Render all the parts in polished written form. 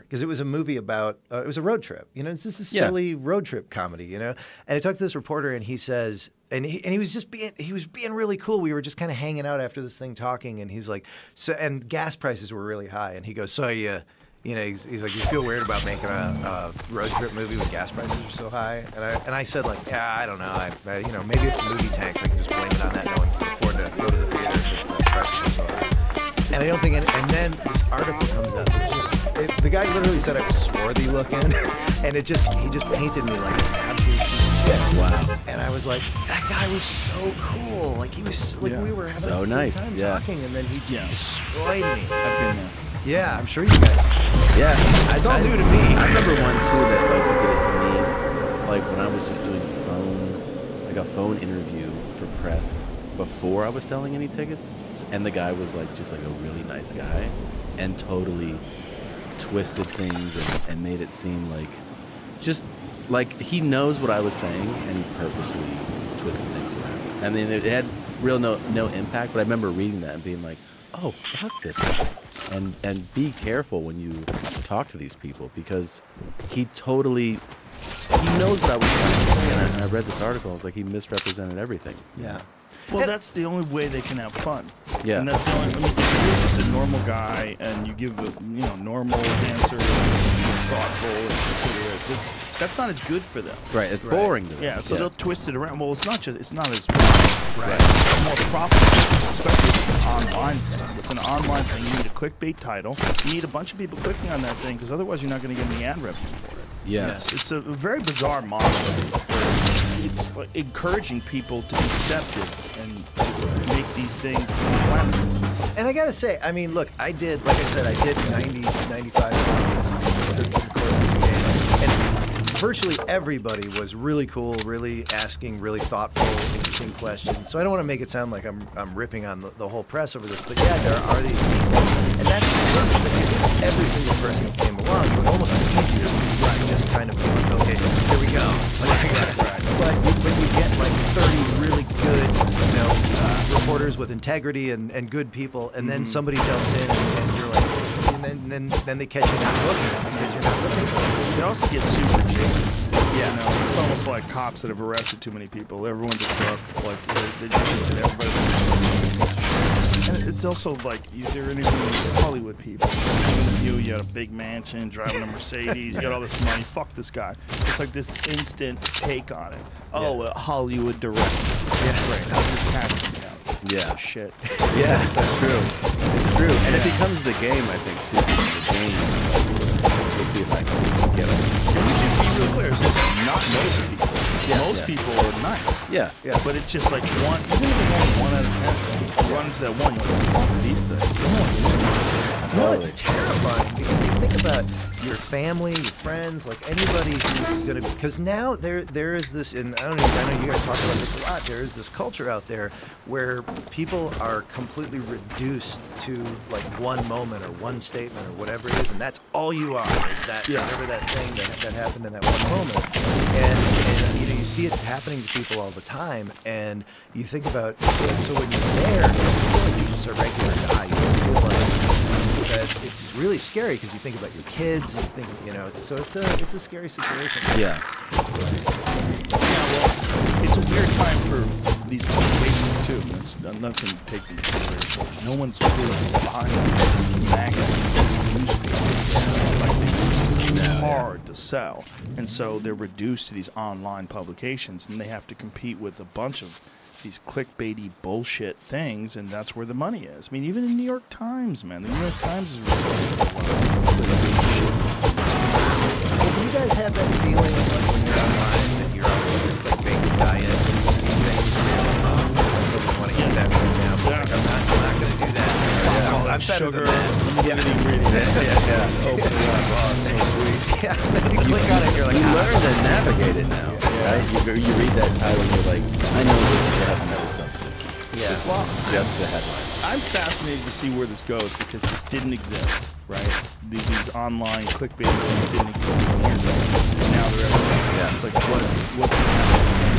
because it was a movie about it was a road trip. You know, it's just a silly road trip comedy. You know, and I talked to this reporter, and he says, and he was just being really cool. We were just kind of hanging out after this thing, talking, and he's like, so, and gas prices were really high, and he goes, so you know, he's like, you feel weird about making a road trip movie when gas prices are so high? And I said, like, yeah, I don't know. I you know, maybe it's movie tanks. I can just blame it on that. No one can afford to go to the theater because the prices are so high. And I don't think, and then this article comes up. The guy literally said I was swarthy looking, and he just painted me like an absolute shit. Wow. And I was like, that guy was so cool. Like he was like we were having so a nice time talking, and then he just destroyed me. I've been there. Yeah, I'm sure you guys. Yeah, it's all new to me. I remember one too that like did it to me, like when I was just doing a phone interview for press before I was selling any tickets, and the guy was like just like a really nice guy, and totally twisted things and made it seem like just like he knows what I was saying, and he purposely twisted things around. I mean, it had real no impact, but I remember reading that and being like, oh, fuck this guy. And be careful when you talk to these people, because he knows what I was trying to say, and I read this article, I was like, he misrepresented everything. Yeah. Well, that's the only way they can have fun. Yeah. And that's the only, I mean, if you're just a normal guy and you give normal answers, you're thoughtful and considerate, that's not as good for them. Right, it's boring to them. Yeah, so they'll twist it around. Well, it's not as right. It's more profitable, especially if it's an online thing. If it's an online thing, you need a clickbait title. You need a bunch of people clicking on that thing, because otherwise you're not going to get any ad revenue for it. Yeah. It's a very bizarre model. It's like encouraging people to be deceptive and to make these things inflammatory. And I gotta say, I mean, look, I did, like I said, I did 90s, 95 movies over the course of 2 days. And virtually everybody was really cool, really asking really thoughtful, interesting questions. So I don't want to make it sound like I'm ripping on the whole press over this, but yeah, there are these people. And that's every single person who came along, it was almost easier to just kind of be like, okay, here we go. But when you get like 30 really good, reporters with integrity and good people, and then somebody jumps in and you're like, and then they catch you not looking because you're not looking. They also get super jaded. Yeah, it's almost like cops that have arrested too many people. Everyone's a crook. Like they just look at everybody. And it's also like they're interviewing Hollywood people. You got a big mansion, driving a Mercedes, you got all this money. Fuck this guy. It's like this instant take on it. Oh, a Hollywood director. Yeah, right. How's this casting count? Yeah. Oh, shit. Yeah, that's true. It's true. And it becomes the game, I think, too. The game. Let's see if I can get it. And we should be real clear. This is not most people. Yeah, most people are nice. Yeah. But it's just like one, even if it's only 1 out of 10, you run into that one, you're like, fuck these things. No, it's terrifying because you think about your family, your friends, like anybody who's going to, because now there is this, and I know you guys talk about this a lot, there is this culture out there where people are completely reduced to like one moment or one statement or whatever it is, and that's all you are, is that, whatever that thing that happened in that one moment. And you see it happening to people all the time, and you think about, so when you're there, you feel like you're just a regular guy. You feel like that it's really scary because you think about your kids, and you think, it's a scary situation. Yeah. Well, it's a weird time for these publications too. It's nothing to take into consideration. No one's really buying magazines, newspapers like they used to. It's hard to sell, and so they're reduced to these online publications, and they have to compete with a bunch of these clickbaity bullshit things, and that's where the money is. I mean, even the New York Times, man. The New York Times is do you guys have that feeling like when you're online that you're on a clickbait diet and you see things where you're like, oh, I don't want to eat that right now, but like, I'm not going to do that. I'm better sugar, than that. Open it up. Oh, it's so sweet. Yeah, then you click on it, you're like, you learn to navigate it now, right? You read that title and you're like, I know this is having no substance. Yeah. Well, just the headline. I'm fascinated to see where this goes because this didn't exist, right? These online clickbait things didn't exist 10 years ago. And now they're everywhere. Yeah. It's like, what's happening?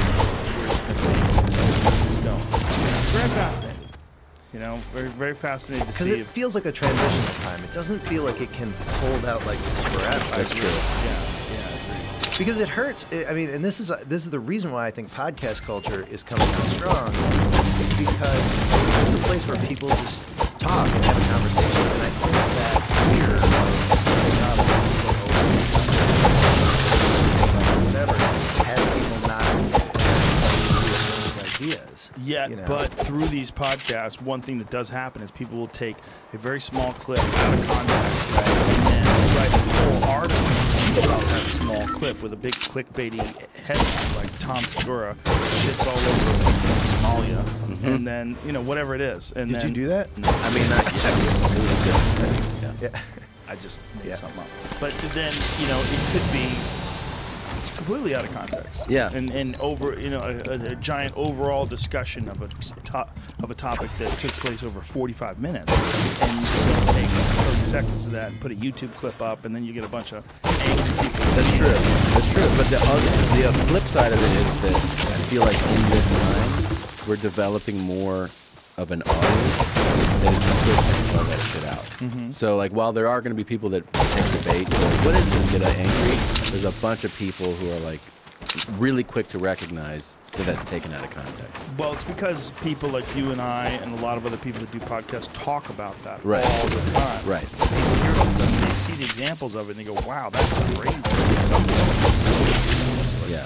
Where's the going? Very fascinating. You know, very, very fascinating to Because see. it feels like a transitional time. It doesn't feel like it can hold out like this forever. That's true. Yeah, Because it hurts. I mean, and this is the reason why I think podcast culture is coming out strong, because it's a place where people just talk and have a conversation. And I think that fear of stepping up and whatever has people not ideas. Yeah, you know? but through these podcasts, one thing that does happen is people will take a very small clip out of context and then write a whole article about that small clip with a big clickbaity headline like Tom Segura shits all over Somalia, and then whatever it is. And Did then, you do that? No, I mean, not yet. It was good. Yeah. Yeah. I just made Yeah. something up. But then it could be completely out of context. Yeah. And over a giant overall discussion of a topic that took place over 45 minutes, and you can take 30 seconds of that and put a YouTube clip up, and then you get a bunch of angry people. That's true. That's true. But the flip side of it is that I feel like in this time we're developing more of an audience that is consistent to let shit out. So like while there are going to be people that take debate, like, what is this? Get angry? There's a bunch of people who are like really quick to recognize that that's taken out of context. Well, it's because people like you and I and a lot of other people that do podcasts talk about that Right. all the time. Right. So people hear them, they see the examples of it, and they go, "Wow, that's crazy." Like, Yeah.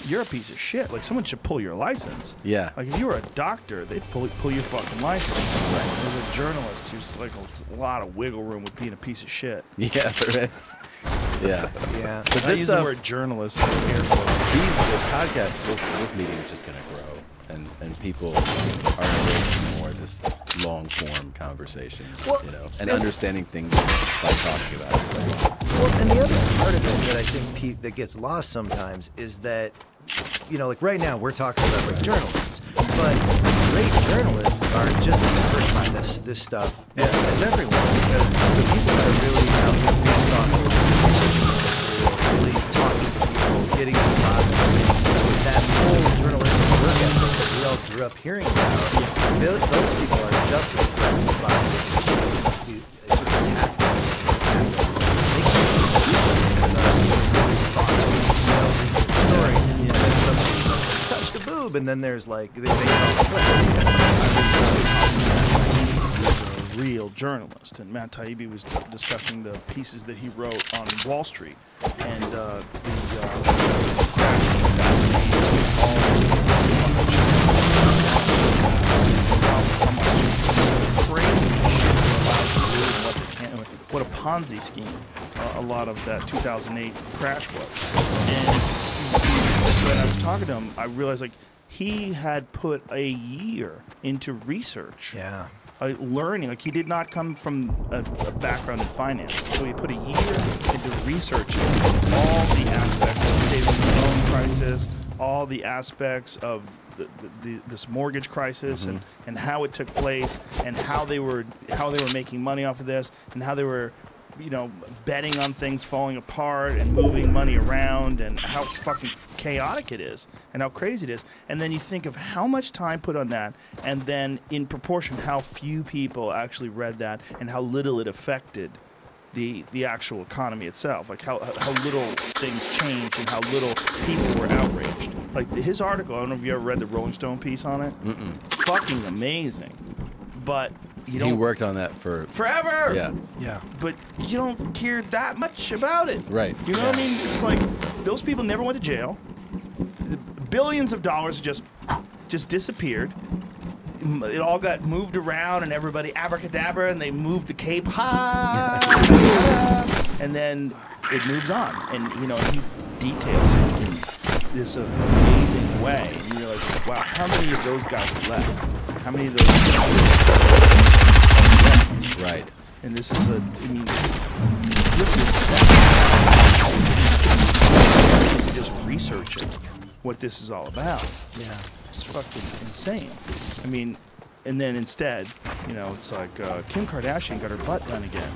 you're a piece of shit. Like, someone should pull your license. Yeah. Like, if you were a doctor, they'd pull your fucking license. Right. As a journalist, there's like a lot of wiggle room with being a piece of shit. Yeah, there is. Yeah. Yeah. But I this use the stuff, word journalist in air quotes. the podcast, this medium is just going to grow, and people are embracing more this long form conversation, Well, and understanding things by talking about it. Well, and the other part of it that I think that gets lost sometimes is that, like right now we're talking about like journalists, but great journalists are just as immersed by this stuff as everyone, because the people that are really out there being thoughtful, really talking to people, getting to the bottom of things, that whole journalistic work ethic that we all grew up hearing about, those people are just as threatened by this sort of tactic. Touch the boob, and then there's like they make all clicks. A real journalist, and Matt Taibbi was discussing the pieces that he wrote on Wall Street and the what a Ponzi scheme a lot of that 2008 crash was. And when I was talking to him, I realized like he had put a year into research. Yeah. Learning, like he did not come from a background in finance, so he put a year into researching all the aspects of the savings and loan crisis, all the aspects of this mortgage crisis, and how it took place, and how they were making money off of this, and how they were betting on things falling apart and moving money around, and how fucking chaotic it is and how crazy it is. And then you think of how much time put on that, and then in proportion how few people actually read that and how little it affected the actual economy itself, like how little things changed and how little people were outraged. Like his article, I don't know if you ever read the Rolling Stone piece on it. Fucking amazing. But He worked on that for forever. Yeah. But you don't care that much about it. Right. You know what I mean? It's like those people never went to jail. Billions of dollars just disappeared. It all got moved around, and everybody abracadabra, and they moved the cape high, and then it moves on. And he details it in this amazing way. And you realize, like, wow, how many of those guys are left? How many of those guys are left? right. And this is just researching what this is all about. Yeah. It's fucking insane. I mean, and then instead, it's like Kim Kardashian got her butt done again.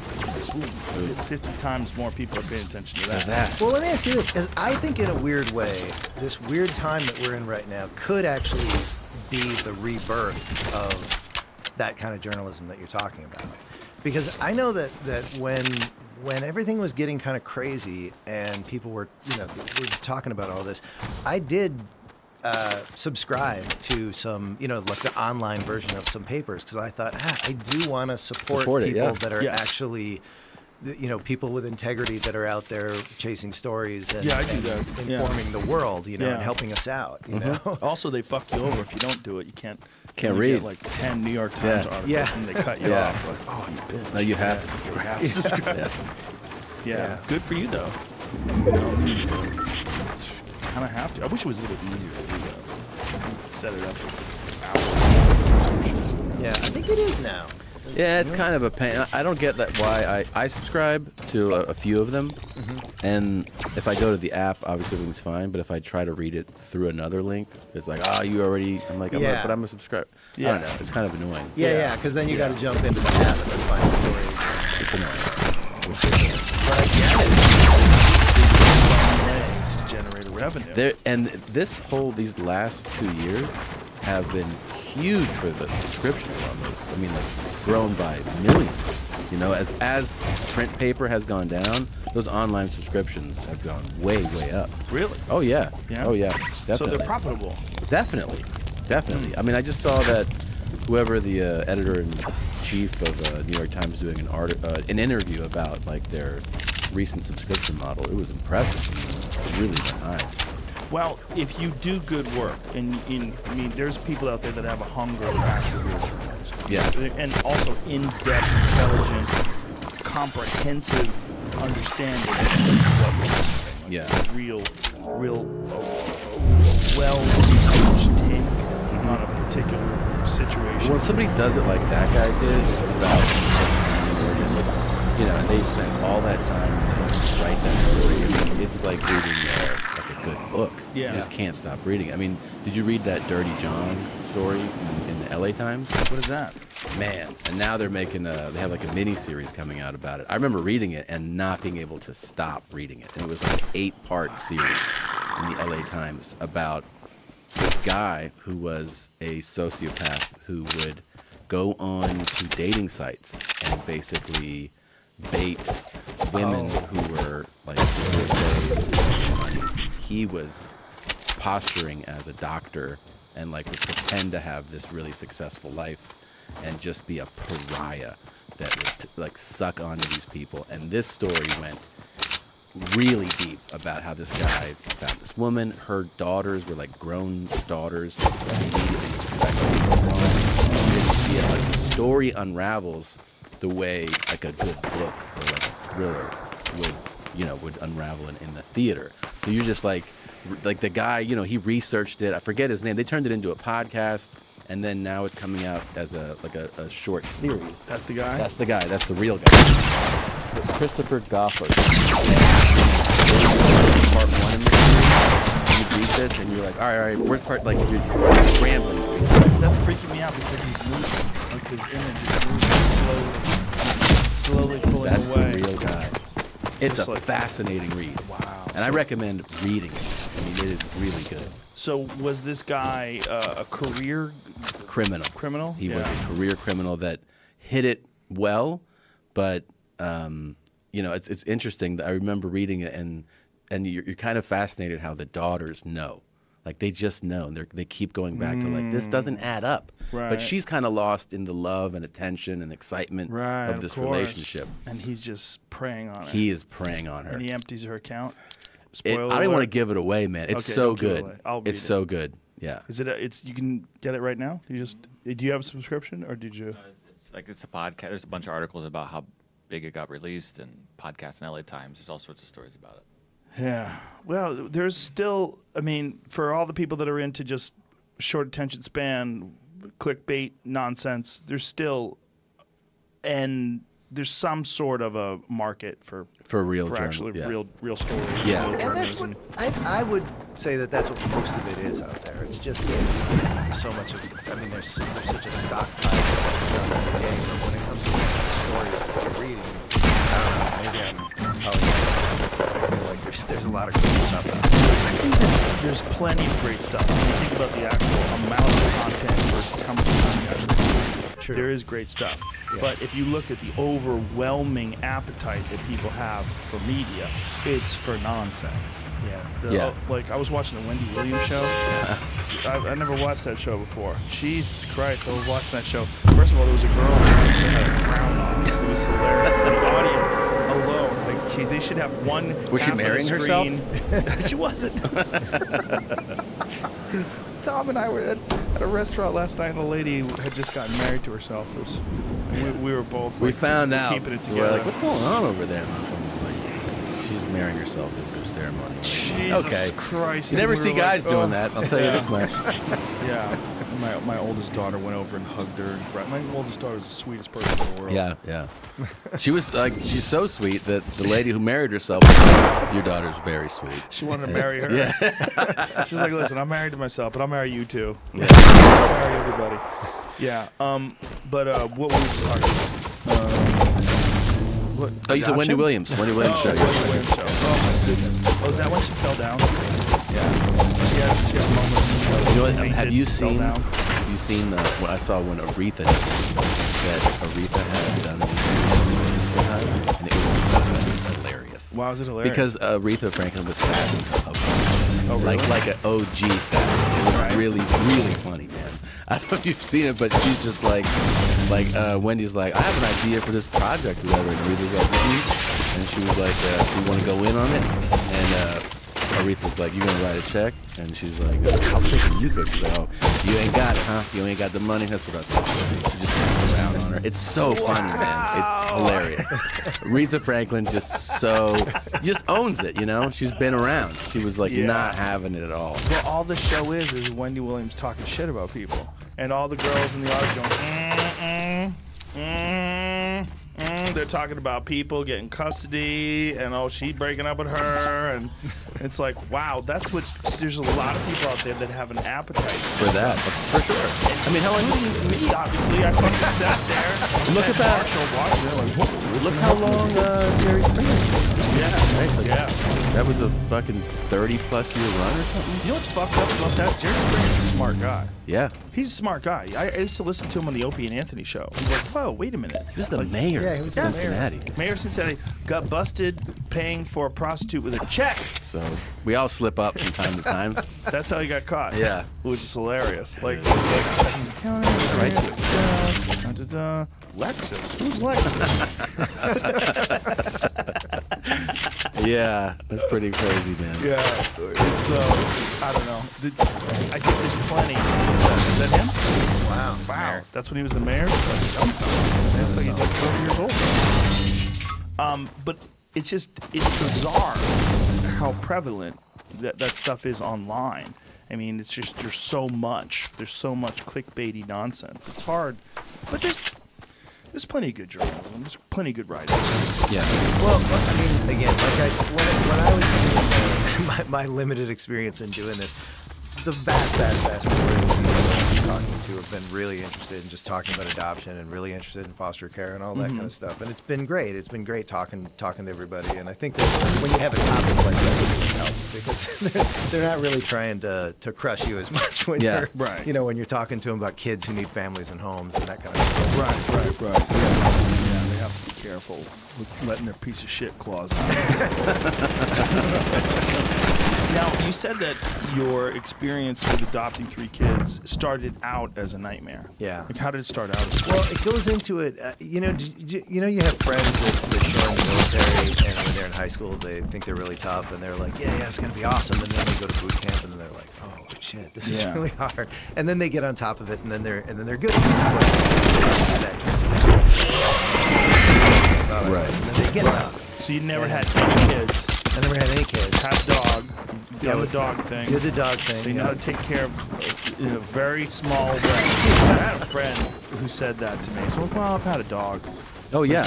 Boom, 50 times more people are paying attention to that. Well, let me ask you this, because I think in a weird way, this weird time that we're in right now could actually be the rebirth of that kind of journalism that you're talking about. Because I know that when everything was getting kind of crazy and people were, we were talking about all this, I did subscribe to some, like the online version of some papers, because I thought, I do want to support people that are actually, people with integrity that are out there chasing stories and, I do that. informing the world, and helping us out. You know. Also, they fuck you over if you don't do it. You can't read get like 10 New York Times articles and they cut you off. Like, oh, you bitch. No, you have to subscribe. Yeah. Good for you though. Kind of have to. I wish it was a little easier to do that. Set it up. Yeah, I think it is now. Yeah, it's kind of a pain. I don't get that why I subscribe to a few of them, and if I go to the app, obviously everything's fine. But if I try to read it through another link, it's like, you already. I'm like, but I'm a subscriber. I don't know. It's kind of annoying. Yeah, because then you got to jump into the app and then find the story. It's annoying. But I To generate a revenue. And these last 2 years have been huge for the subscriptions on those. I mean, like, grown by millions. As print paper has gone down, those online subscriptions have gone way, way up. Really? Oh yeah. Oh yeah. Definitely. So they're profitable. Definitely. I mean, I just saw that whoever the editor in chief of New York Times doing an interview about like their recent subscription model. It was impressive. Really high. Well, if you do good work, and I mean, there's people out there that have a hunger to actually read journalism. Yeah. And also in-depth, intelligent, comprehensive understanding of what we're saying. Yeah. Real, well-researched take on a particular situation. When somebody does it like that guy did, and they spent all that time to write that story. I mean, it's like reading like a good book. Yeah. You just can't stop reading. I mean, did you read that Dirty John story in the LA Times? What is that? Man, and now they're making they have like a mini series coming out about it. I remember reading it and not being able to stop reading it. And it was like an 8-part series in the LA Times about this guy who was a sociopath who would go on to dating sites and basically bait women who were like divorcees. He was posturing as a doctor and like would pretend to have this really successful life and just be a pariah that would like suck onto these people. And this story went really deep about how this guy found this woman. Her daughters were like grown daughters that immediately suspected. Yeah, like the story unravels the way like a good book or like a thriller would unravel in the theater. So you're just like the guy, he researched it. I forget his name. They turned it into a podcast, and then now it's coming out as a short series. That's the guy? That's the guy. That's the real guy. It's Christopher Goffard. Part 1 in the series. You read this, and you're like, all right, where's part, like, you're scrambling. That's freaking me out because he's moving. Like his image is moving slowly pulling That's away. The real guy. It's Just a like, fascinating read. Wow. And I recommend reading it. I mean, it is really good. So was this guy a career criminal? He was a career criminal that hit it well, but it's interesting that I remember reading it, and you're kind of fascinated how the daughters know. Like, they just know, and they keep going back to, like, this doesn't add up. Right. But she's kind of lost in the love and attention and excitement of this relationship. And he's just preying on her. He is preying on her. And he empties her account. I don't want to give it away, man. It's so good. It's so good. Yeah. Is it? You can get it right now. Do you have a subscription, or did you? It's a podcast. There's a bunch of articles about how big it got released, and podcasts in LA Times. There's all sorts of stories about it. Yeah. Well, there's still, I mean, for all the people that are into just short attention span, clickbait nonsense, there's still, and there's some sort of a market for actually real stories. Yeah. And that's what I would say that's what most of it is out there. It's just so much of, I mean, there's such a stockpile of stuff every day, but when it comes to the stories that you're reading, maybe I feel like there's a lot of great stuff out there. I think there's plenty of great stuff. When you think about the actual amount of content versus how much time you actually True. There is great stuff. Yeah. But if you looked at the overwhelming appetite that people have for media, it's for nonsense. Yeah. Like, I was watching the Wendy Williams show. I never watched that show before. Jesus Christ, I was watching that show. First of all, there was a girl that had a crown on. It was hilarious. The audience alone, like, they should have one. Was she half of the marrying herself? screen. She wasn't. Tom and I were at a restaurant last night, and a lady had just gotten married to herself. We were both. We like, found out. keeping it We're together. like, what's going on over there? And someone's like, she's marrying herself. This is her ceremony. Jesus Okay. Christ! You never And we see were guys like, doing oh. that. I'll tell you this much. Yeah. My oldest daughter went over and hugged her. And my oldest daughter is the sweetest person in the world. Yeah. She was like, she's so sweet that the lady who married herself was like, your daughter's very sweet. She wanted to marry her. Yeah. She's like, listen, I'm married to myself, but I'll marry you too. Yeah. I'll marry everybody. Yeah. But what were we talking about? What? Oh, you said Wendy Adoption? Williams. Wendy Williams show. Wendy Yeah. Williams show. Oh my goodness. Oh, is that when she fell down? Yeah. She has moments. You know what? Fainted, Have you fell seen? down. Have you seen what I saw when Aretha had done it, and it was hilarious. Why was it hilarious? Because Aretha Franklin was sassing her husband. Oh, really? Like an OG sass. It was Right. really funny, man. I don't know if you've seen it, but she's just like Wendy's like, I have an idea for this project or whatever, and Aretha's like, and she was like, do you want to go in on it? And Aretha's like, you gonna write a check? And she's like, I was thinking you could. She's like, oh, you ain't got it, huh? You ain't got the money? That's what I thought. She just turned around on her. It's so funny, man. It's hilarious. Aretha Franklin just owns it, you know? She's been around. She was like not having it at all. Well, all the show is Wendy Williams talking shit about people. And all the girls in the audience going, they're talking about people getting custody, and oh, she breaking up with her, and it's like, wow, there's a lot of people out there that have an appetite For that, for sure. I mean, how long Including me, obviously. I fucking sat there. Look at that. Marshall watching it, like, what? Look how long Jerry Springer was. Yeah, Right? Like, yeah. That was a fucking 30-plus year run or something? You know what's fucked up about that? Jerry Springer's a smart guy. Yeah. He's a smart guy. I used to listen to him on the Opie and Anthony show. He's like, whoa, wait a minute. He was the mayor yeah, he was of the Cincinnati. Mayor of Cincinnati got busted paying for a prostitute with a check. So we all slip up from time to time. That's how he got caught. Yeah. Which is hilarious. Like checking his account. Right. Lexus. Who's Lexus? Yeah, that's pretty crazy, man. Yeah. It's I don't know. I think there's plenty. Is that him? Wow. Wow. That's when he was the mayor? Looks like he's like 40 years old. But it's bizarre how prevalent that stuff is online. I mean, it's just, there's so much clickbaity nonsense. It's hard, but there's plenty of good journalism. There's plenty of good writing. Yeah. Well, I mean, again, like I said, when I was doing my limited experience in doing this, the vast majority of people I'm talking to have been really interested in just talking about adoption and really interested in foster care and all that kind of stuff. And it's been great. It's been great talking to everybody. And I think that when you have a topic like that, it helps because they're not really trying to crush you as much when you're right. when you're talking to them about kids who need families and homes and that kind of stuff. Right. Yeah, they have to be careful with letting their piece of shit claws out. Now, you said that your experience with adopting 3 kids started out as a nightmare. Yeah. Like, how did it start out as a Well, it goes into it. You have friends that join the military, and when they're in high school, they think they're really tough, and they're like, yeah, it's gonna be awesome. And then they go to boot camp, and then they're like, oh shit, this is really hard. And then they get on top of it, and then they're good. Right. And then they get tough. So you never had any kids. I never had any kids. Had a dog. Done the dog thing. Did the dog thing. So you know how to take care of in a very small way. I had a friend who said that to me. So, well, I've had a dog. Oh, yeah.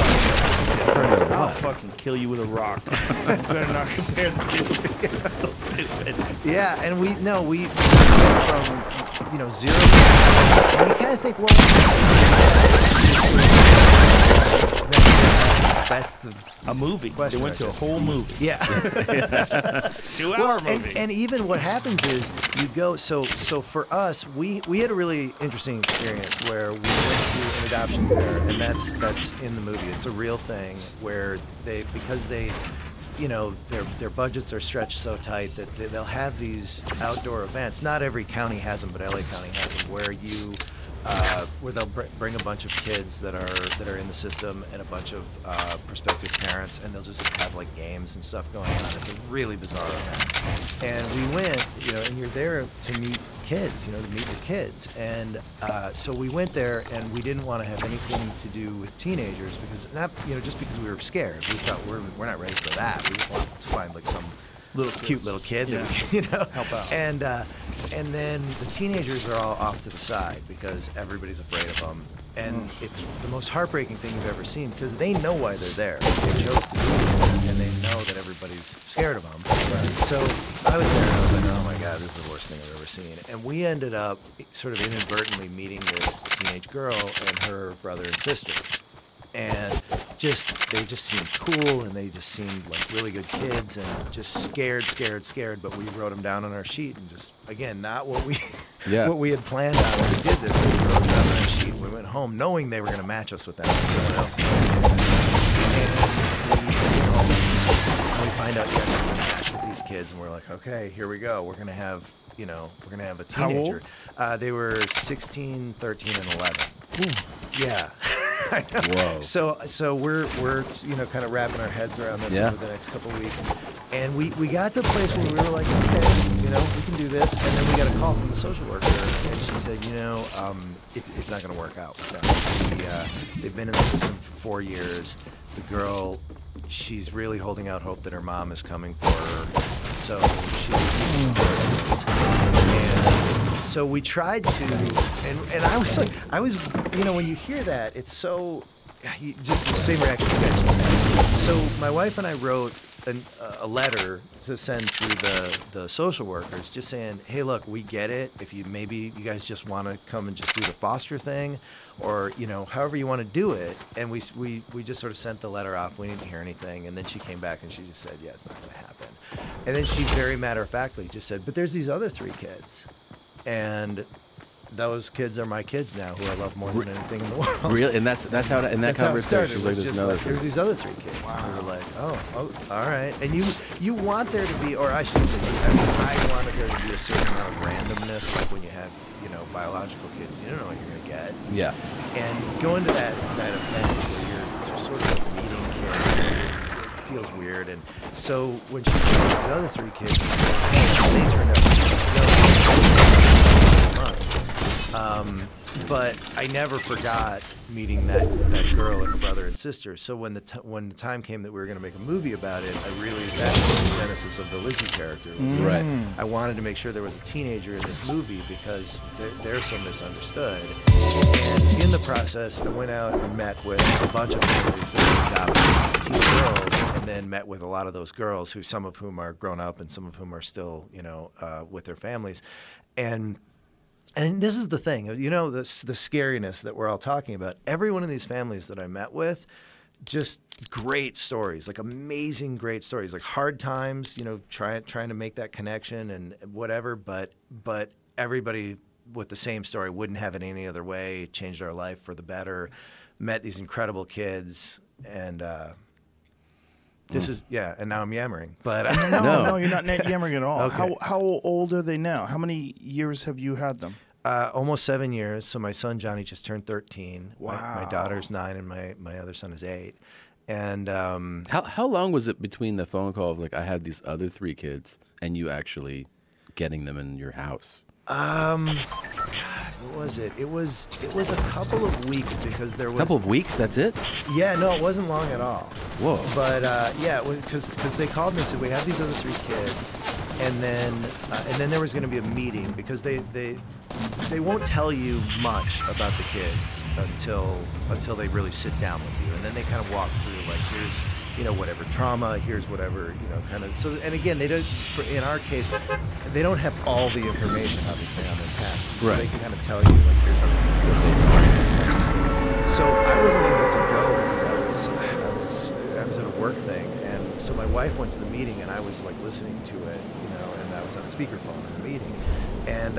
I'll fucking kill you with a rock. I'm better not compare the two. That's so stupid. Yeah, and we went from 0 and you kind of think, well, That's the A movie. Question They went to a right whole movie. yeah. 2-hour movie. And even what happens is you go. So for us, we had a really interesting experience where we went to an adoption fair, and that's in the movie. It's a real thing where because they, you know, their budgets are stretched so tight that they'll have these outdoor events. Not every county has them, but LA County has them, where they'll bring a bunch of kids that are in the system and a bunch of prospective parents, and they'll just have like games and stuff going on. It's a really bizarre event. And we went, you know, and you're there to meet kids, you know, to meet your kids. And so we went there, and we didn't want to have anything to do with teenagers because not, you know, just because we were scared. We thought we're not ready for that. We just want to find like some cute little kid that we can, you know, help out. And then the teenagers are all off to the side because everybody's afraid of them. And it's the most heartbreaking thing you've ever seen because they know why they're there. They chose to be there, and they know that everybody's scared of them. So I was there, and I was like, oh my God, this is the worst thing I've ever seen. And we ended up sort of inadvertently meeting this teenage girl and her brother and sister. And they just seemed cool, and they just seemed like really good kids, and just scared. But we wrote them down on our sheet, and just again, not what we what we had planned on when we did this. We wrote them down on our sheet. We went home knowing they were going to match us with that. Someone else. And we find out yes, we're going to match with these kids, and we're like, okay, here we go. We're going to have a teenager. How old? They were 16, 13, and 11. Ooh. Yeah. Whoa. So we're you know kind of wrapping our heads around this over the next couple of weeks, and we got to a place where we were like, okay, you know, we can do this, and then we got a call from the social worker, and she said, you know, it's not going to work out. They've been in the system for 4 years. The girl, she's really holding out hope that her mom is coming for her, so she's and so we tried to, and I was, you know, when you hear that, it's so, just the same reaction you guys just had. So my wife and I wrote a letter to send through the social workers, just saying, hey, look, we get it. If maybe you guys just want to come and just do the foster thing, or you know, however you want to do it. And we just sort of sent the letter off. We didn't hear anything, and then she came back and she just said, yeah, it's not going to happen. And then she very matter-of-factly just said, but there's these other 3 kids. And those kids are my kids now, who I love more than anything in the world. Really? And that's how in that conversation, it was just like, there's these other 3 kids. Wow. And we were like, oh, all right. And you want there to be, or I should say, I wanted there to be a certain amount of randomness, like when you have, you know, biological kids, you don't know what you're going to get. Yeah. And going to that event where you're sort of like meeting kids, it feels weird. And so when she said the other 3 kids, they turned out to be but I never forgot meeting that girl and her brother and sister. So when the time came that we were going to make a movie about it, that was the genesis of the Lizzie character. Right. I wanted to make sure there was a teenager in this movie because they're so misunderstood. And in the process, I went out and met with a bunch of families that adopted teen girls, and then met with a lot of those girls, some of whom are grown up and some of whom are still, you know, with their families. And this is the thing, you know, the scariness that we're all talking about. Every one of these families that I met with, just great stories, like amazing great stories, like hard times, you know, trying to make that connection and whatever. But everybody with the same story, wouldn't have it any other way, changed our life for the better, met these incredible kids, and this is, and now I'm yammering. But no, you're not yammering at all. Okay. How old are they now? How many years have you had them? Almost 7 years. So my son Johnny just turned 13. Wow. My daughter's 9, and my other son is 8. And how long was it between the phone call of like, I have these other 3 kids, and you actually getting them in your house? God, what was it? It was a couple of weeks because there was... A couple of weeks? That's it? Yeah, no, it wasn't long at all. Whoa. But yeah, because they called me and said, we have these other 3 kids, and then there was going to be a meeting because they won't tell you much about the kids until they really sit down with you, and then they kind of walk through like, here's, you know, whatever trauma, here's whatever, you know, kind of. So, and again, they don't. In our case, they don't have all the information obviously on their past, so right. they can kind of tell you like, here's how they. So I wasn't able to go because I was work thing, and so my wife went to the meeting, and I was like listening to it, and I was on a speakerphone in the meeting, and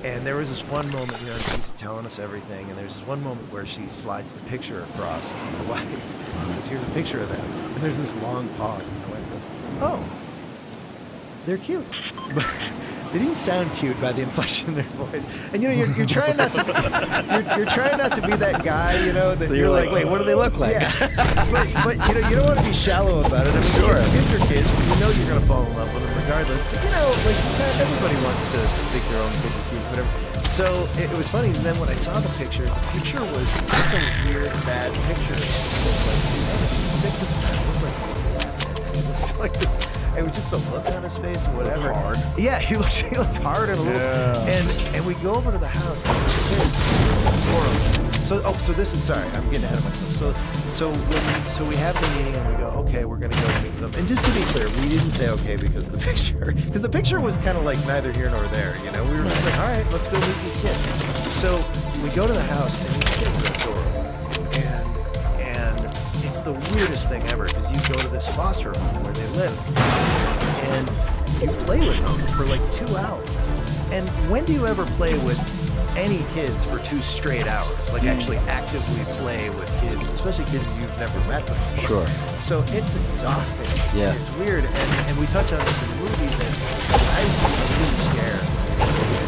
and there was this one moment, she's telling us everything, and there's this one moment where she slides the picture across to my wife. She says, "Here's a picture of them," and there's this long pause, and my wife goes, "Oh, they're cute." They didn't sound cute by the inflection in their voice, and you're trying not to, you're trying not to be that guy, that So you're like, wait, what do they look like? Yeah. but you don't want to be shallow about it. I mean, Sure. kids are kids. You're gonna fall in love with them regardless. But, everybody wants to think their own kids are cute, whatever. So it was funny. And then when I saw the picture was just a weird, bad picture. Like 6 of them. It's like this. It was just the look on his face and whatever. Hard. Yeah, he looked hard and a little. And we go over to the house. And the kids, horrible. So this is, sorry, I'm getting ahead of myself. So we have the meeting and we go, okay, we're gonna go meet them. And just to be clear, we didn't say okay because of the picture, because the picture was kind of like neither here nor there. We were just like, all right, let's go meet these kids. So we go to the house and these kids are adorable. And it's the weirdest thing ever because you go to this foster home where they live and you play with them for like 2 hours. And when do you ever play with any kids for 2 straight hours? Like actually actively play with kids, especially kids you've never met before. Sure. So it's exhausting. Yeah. It's weird. And we touch on this in the movie that I was really scared.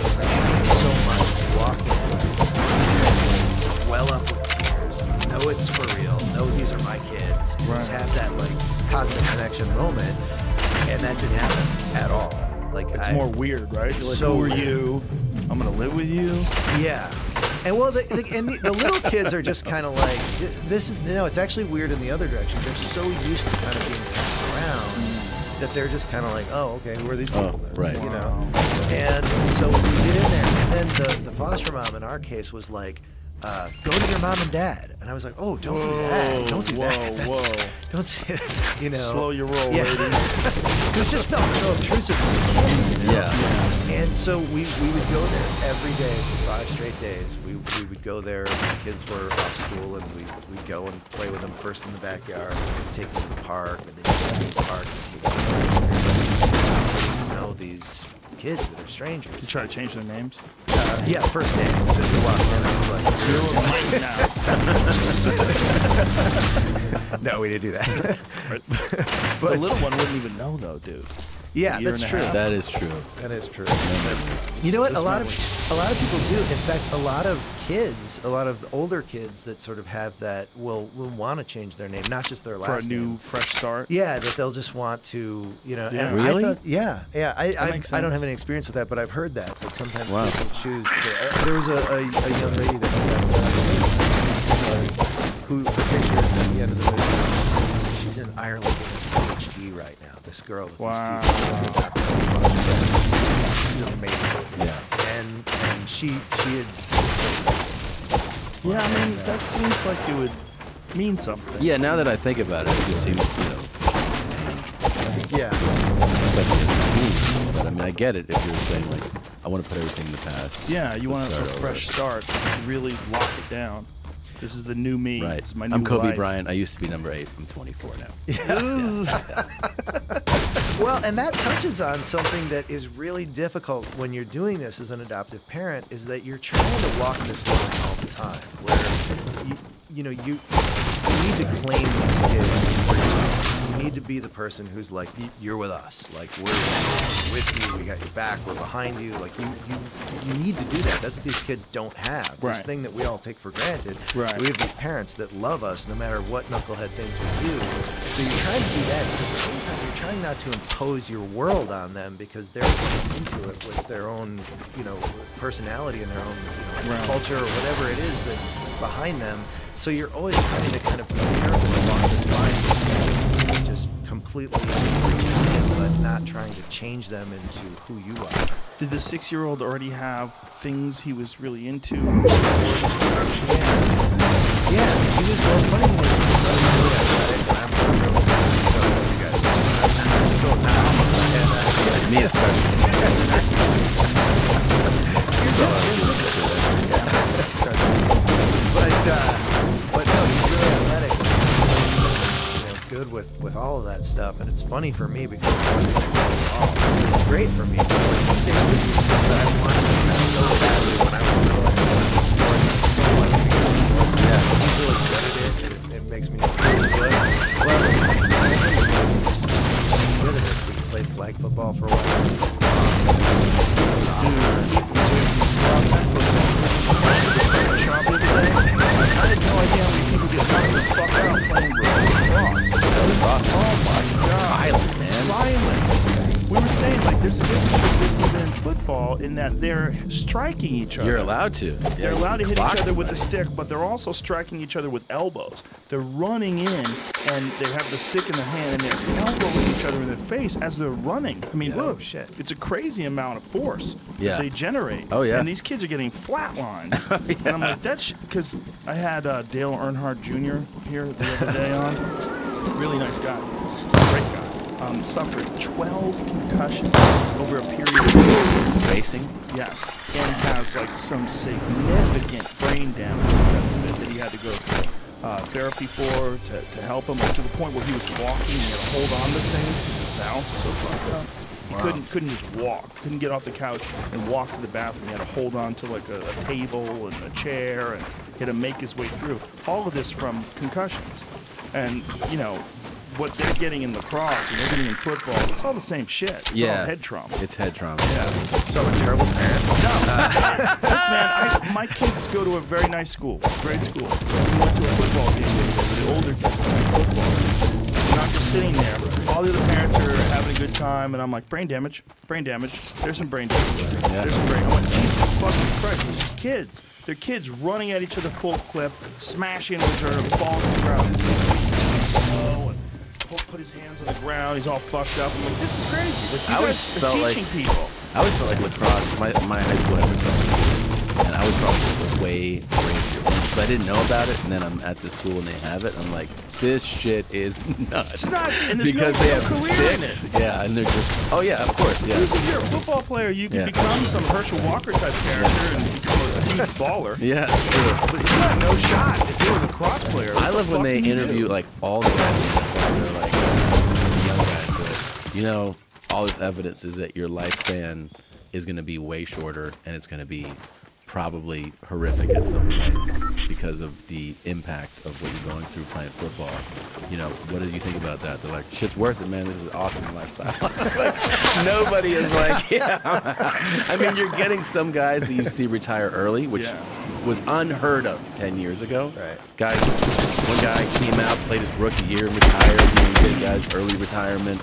It's like so much walking kids well up with tears. Know it's for real. Know these are my kids. And just have that like cosmic connection moment. And that didn't happen at all. Like It's more weird, right? You're like, so who are weird. you? I'm gonna live with you. Yeah. And well, the little kids are just kind of like, this is, it's actually weird in the other direction. They're so used to kind of being passed around that they're just kind of like, oh, okay, who are these people? then? Right. And so we get in there, and then the foster mom in our case was like, go to your mom and dad. And I was like, oh, don't do that. Don't do that. That's- Don't say that, Slow your roll, Yeah. lady. It just felt so obtrusive to the kids, Yeah. And so we would go there every day for 5 straight days. We would go there when the kids were off school, and we'd go and play with them first in the backyard, and take them to the park, and then go to the park and take them to these kids that are strangers. You try to change their names. Yeah, first name. So you walk in, I was like, no, we didn't do that. The little one wouldn't even know, though, dude. Yeah, A year that's and a true. half. That is true. That is true. You know what? A lot of people do. In fact, a lot of older kids that sort of have that will want to change their name, not just their For a last new, name. fresh start. Yeah, that they'll just want to, Yeah. And Really? I thought, yeah. makes I don't sense. have any experience with that, but I've heard that sometimes Wow. people choose. There was a young lady that who the picture is at the end of the movie. She's in Ireland getting a PhD right now. This girl. That Wow. these people, she's amazing. Yeah. And she had. Yeah, I mean, that seems like it would mean something. Yeah, now that I think about it, it just seems, Yeah. but I mean, I get it if you're saying, like, I want to put everything in the past. Yeah, you want a Start over. fresh start. Really lock it down. This is the new me. Right. This is my new I'm Kobe life. Bryant. I used to be number 8. I'm 24 now. Well, and that touches on something that is really difficult when you're doing this as an adoptive parent, is that you're trying to walk this line all the time, where you need to claim these kids for yourself. You need to be the person who's like, you're with us, like we're with you, we got your back, we're behind you. Like you need to do that. That's what these kids don't have. This Right. thing that we all take for granted. Right. We have these parents that love us no matter what knucklehead things we do. So you're trying to do that, but at the same time you're trying not to impose your world on them because they're going into it with their own, personality and their own, Right. culture or whatever it is that's behind them. So you're always trying to kind of be careful along this line, just completely but not trying to change them into who you are. Did the 6-year-old already have things he was really into? Yeah, he was funny was I'm so not. Me especially. But no, he's really athletic. Good that stuff, and it's funny for me because it's great for me. But I wanted to do so badly when I was little. I sucked at sports. I so wanted to become a sport. Yeah, I'm really good at it, and it makes me feel good. Well, just good at it. So we played flag football for a while. I had no idea how many people get knocked the fuck out playing lacrosse. Oh my god. Violent, man. Violent. We were saying, like, there's a difference between this and football in that they're striking each other. You're allowed to. They're Yeah, allowed to you hit can each clock other with a somebody. stick, but they're also striking each other with elbows. They're running in, and they have the stick in the hand, and they're elbowing each other in the face as they're running. I mean, Yeah. look, Oh, shit. it's a crazy amount of force Yeah. that they generate. Oh, yeah. And these kids are getting flatlined. And I'm like, that's because I had Dale Earnhardt Jr. here the other day on. Really nice guy. Great guy. Suffered 12 concussions over a period of years. Racing. Yes, and has like some significant brain damage because of it that he had to go through therapy for to help him, like, to the point where he was walking and he had to hold on to things because his balance was so fucked up. He couldn't just walk, couldn't get off the couch and walk to the bathroom. He had to hold on to like a table and a chair, and he had to make his way through. All of this from concussions, and you know. What they're getting in lacrosse and they're getting in football, it's all the same shit. It's Yeah. all head trauma. It's head trauma. Yeah. So I'm a terrible parent. Man, my kids go to a very nice school, great school. We went to a football game with the older kids playing football. And I'm just sitting there. All the other parents are having a good time, and I'm like, brain damage, brain damage. There's some brain damage. Yeah. There's some brain. I'm like, Jesus fucking Christ, these are kids. They're kids running at each other full clip, smashing each other, falling to the ground. And put his hands on the ground. He's all fucked up. I'm like, this is crazy. Like, you I always guys are felt like- teaching people. I always felt like lacrosse. My high school had lacrosse, and I was probably way crazier. But I didn't know about it, and then I'm at the school and they have it. I'm like, this shit is nuts. It's nuts, and there's because no they have career in sticks. it. Yeah, and they're just. Oh yeah, of course. Yeah. Because if you're a football player, you can Yeah. become some Herschel Walker type character and become a huge baller. Yeah. True. But you got no shot if you're a lacrosse player. I love when they interview like all the guys. They're like young guys. But, you know, all this evidence is that your lifespan is going to be way shorter, and it's going to be probably horrific at some point because of the impact of what you're going through playing football. You know, what do you think about that? They're like, shit's worth it, man. This is an awesome lifestyle. Like, nobody is like, yeah. I mean, you're getting some guys that you see retire early, which Yeah. was unheard of 10 years ago. Right. Guys, one guy came out, played his rookie year, and retired. You know, getting guys early retirement.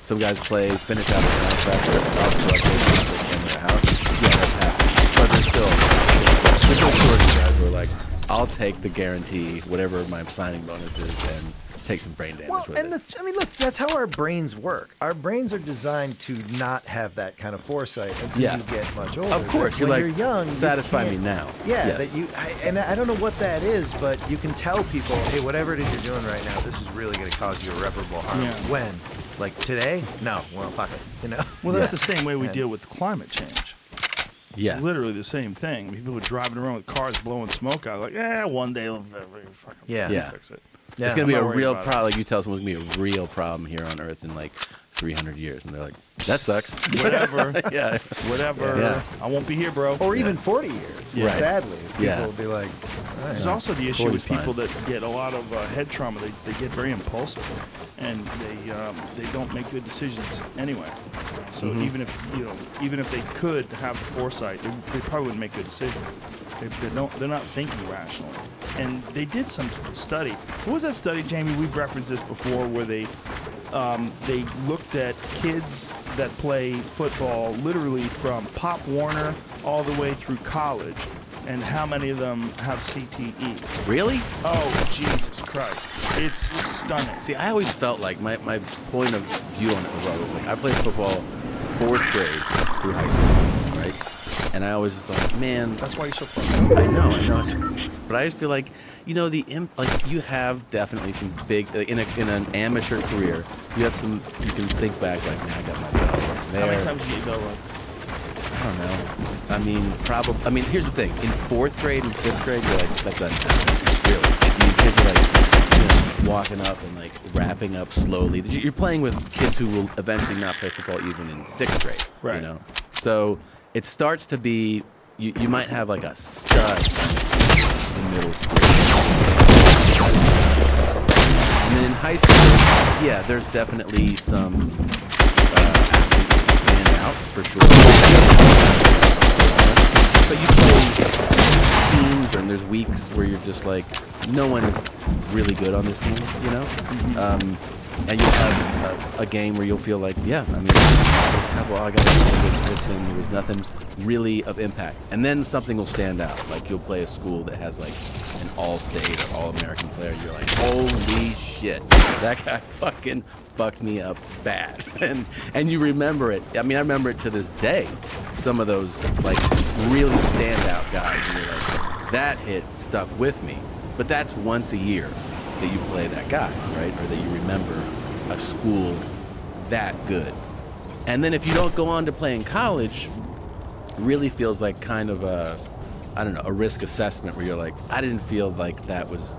Some guys finish out their contract, they're out in their house. Yeah, that's happening. But there's still shorty guys who are like, I'll take the guarantee, whatever my signing bonus is, and take some brain damage Well, with and it. I mean, look, that's how our brains work. Our brains are designed to not have that kind of foresight until Yeah. you get much older. Of course, when you're you're like, young, you satisfy me can't- now. Yeah, Yes. and I don't know what that is, but you can tell people, hey, whatever it is you're doing right now, this is really going to cause you irreparable harm. Yeah. When? Like today? No. Well, fuck it. You know. Well, that's the same way we And- deal with climate change. Yeah. It's literally the same thing. People are driving around with cars blowing smoke out. Like, one day we'll fucking Yeah. Yeah. fix it. Yeah. It's gonna be I'm a not worried real about it. problem. Like you tell someone, it's gonna be a real problem here on Earth in like 300 years, and they're like, "That sucks." Whatever. Yeah. Whatever. Yeah. I won't be here, bro. Or even 40 years. Yeah. Right. Sadly, people Yeah. will be like. There's also the issue 40's with people fine. that get a lot of head trauma. They get very impulsive, and they don't make good decisions anyway. So Mm-hmm. even if they could have the foresight, they probably wouldn't make good decisions. They're not thinking rationally. And they did some study. What was that study, Jamie? We've referenced this before, where they looked at kids that play football literally from Pop Warner all the way through college, and how many of them have CTE. Really? Oh, Jesus Christ. It's stunning. See, I always felt like my point of view on it was always like I played football 4th grade through high school, right? And I always was like, man, That's why you're so fucking. I know. But I just feel like, you know, like you have definitely some big in an amateur career. You have some. You can think back like, man, I got my belt there. How many times did you get your bell rung? I don't know. I mean, probably. I mean, here's the thing. In 4th grade and 5th grade, you're like, that doesn't happen. Really. I mean, kids are like, you know, walking up and like wrapping up slowly. You're playing with kids who will eventually not play football even in 6th grade. Right. You know, so it starts to be you might have like a stud in middle school, and then in high school, yeah, there's definitely some athletes that stand out for sure. But you play teams, and there's weeks where you're just like, no one is really good on this team, you know? And you'll have a game where you'll feel like, yeah, I mean, there's a couple, I got this, and there was nothing really of impact. And then something will stand out. Like, you'll play a school that has, like, an all-state or all-American player, and you're like, holy shit, that guy fucking fucked me up bad. And you remember it. I mean, I remember it to this day. Some of those, like, really standout guys, and you're like, that hit stuck with me. But that's once a year that you play that guy, right? Or that you remember a school that good. And then if you don't go on to play in college, it really feels like kind of a, I don't know, a risk assessment where you're like, I didn't feel like that was,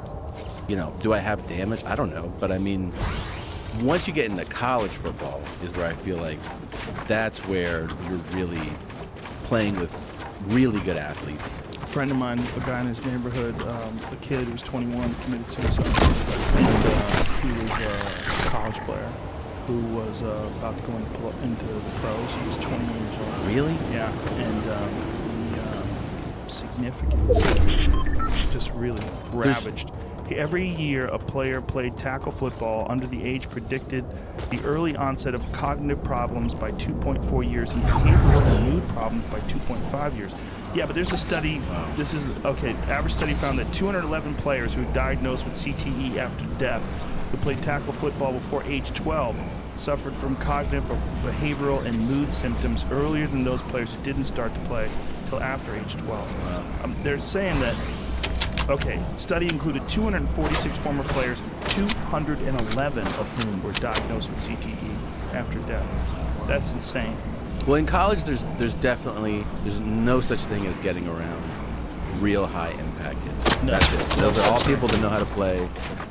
you know, do I have damage? I don't know. But I mean, once you get into college football is where I feel like that's where you're really playing with really good athletes. A friend of mine, a guy in his neighborhood, a kid who was 21, committed suicide. And he was a college player who was about to go into the pros. He was 20 years old. Really? Yeah, and the significance just really ravaged. Every year, a player played tackle football under the age predicted the early onset of cognitive problems by 2.4 years and behavioral and mood problems by 2.5 years. Yeah, but there's a study, this is, okay, average study found that 211 players who were diagnosed with CTE after death who played tackle football before age 12 suffered from cognitive, behavioral, and mood symptoms earlier than those players who didn't start to play until after age 12. Wow. They're saying that, okay, study included 246 former players, 211 of whom were diagnosed with CTE after death. That's insane. Well, in college, there's no such thing as getting around real high impact kids. No. That's it. Those are all people that know how to play.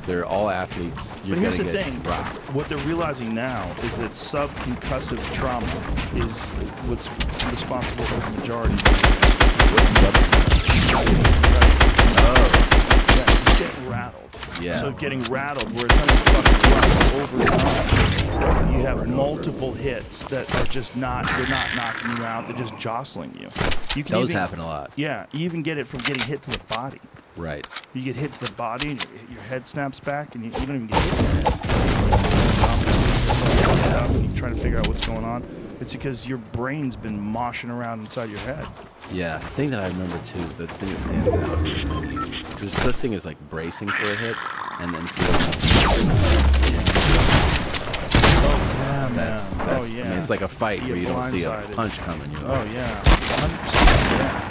They're all athletes. You're But here's the gonna get thing. rocked. What they're realizing now is that subconcussive trauma is what's responsible for the majority. What's Yeah, just getting rattled. Yeah. So getting rattled, where it's fucking over time. You have multiple hits that are just they're not knocking you out, they're just jostling you. You can Those even, happen a lot. Yeah, you even get it from getting hit to the body. Right. You get hit to the body, and your head snaps back, and you don't even get hit in the head. And you're trying to figure out what's going on. It's because your brain's been moshing around inside your head. Yeah. The thing that I remember too, the thing that stands out is when there's this thing is like bracing for a hit and then feeling. That's oh yeah. I mean, it's like a fight You where you get don't see a blindsided. punch coming. You know? Oh yeah, 100%. Yeah.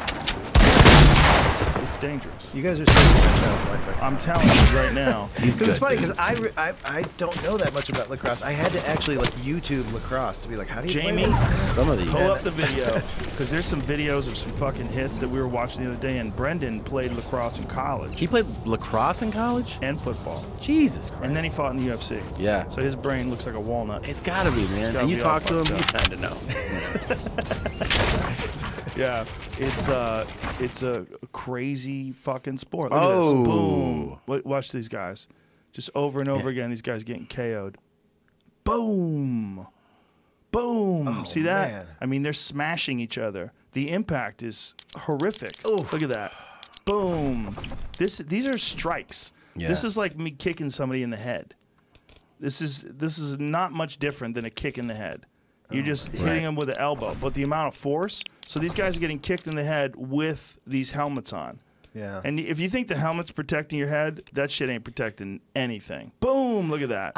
It's dangerous. You guys are saving my child's life right now. I'm telling you right now. He's Because it's good, funny dude. because I don't know that much about lacrosse. I had to actually like YouTube lacrosse to be like, how do you Jamie, play this? Some of these. pull up the video because there's some videos of some fucking hits that we were watching the other day. And Brendan played lacrosse in college He played lacrosse in college? and football, Jesus Christ. and then he fought in the UFC. Yeah. So his brain looks like a walnut. It's gotta be, man. gotta And you be all talk to him, fucked you up. kinda know. Yeah, it's a crazy fucking sport. Look at this. Oh. Boom. Watch these guys. Just over and over again, these guys getting KO'd. Boom. Boom. Oh, See that? man. I mean, they're smashing each other. The impact is horrific. Oh. Look at that. Boom. These are strikes. Yeah. This is like me kicking somebody in the head. This is not much different than a kick in the head. You're just hitting them with an elbow, but the amount of force. So these guys are getting kicked in the head with these helmets on. Yeah. And if you think the helmet's protecting your head, that shit ain't protecting anything. Boom! Look at that.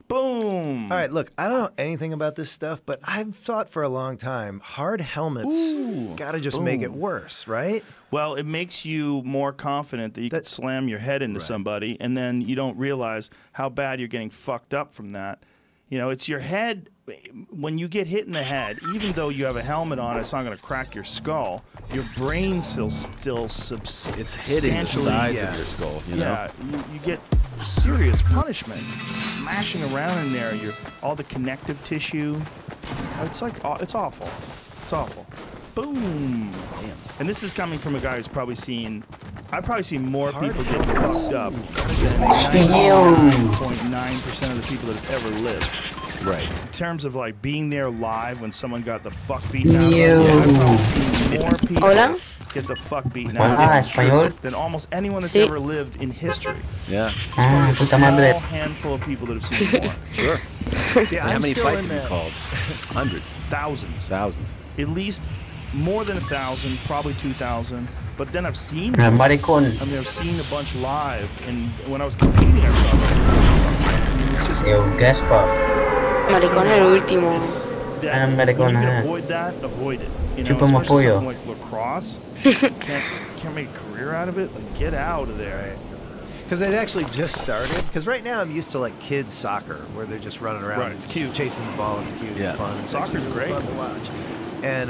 Boom! All right, look, I don't know anything about this stuff, but I've thought for a long time, hard helmets Ooh. gotta just make it worse, right? Well, it makes you more confident that you can slam your head into somebody, and then you don't realize how bad you're getting fucked up from that. You know, it's your head. When you get hit in the head, even though you have a helmet on, it's not going to crack your skull. Your brain still It's hitting the sides of your skull, you know? Yeah, you get serious punishment. Smashing around in there, all the connective tissue. It's like it's awful. It's awful. Boom. Damn. And this is coming from a guy who's probably seen. I've probably seen more people get fucked up than 99.9% of the people that have ever lived. Right. In terms of like being there live when someone got the fuck beaten out of them, I've probably seen more people get the fuck beaten out of them than almost anyone that's ever lived in history. Yeah. There's a small handful of people that have seen more. Sure. See, how many fights have you called? Hundreds. Thousands. Thousands. At least more than 1,000, probably 2,000. But then I've seen Maricón. I mean, I've seen a bunch live, and when I was competing, I saw it. It's just Maricón el último. When you can avoid that, avoid it. You know, especially something like lacrosse. Can't make a career out of it. Like, get out of there. Because it actually just started. Because right now I'm used to like kids soccer, where they're just running around, right, it's cute, chasing the ball. It's cute. It's fun. It's Soccer's great. Fun to watch. And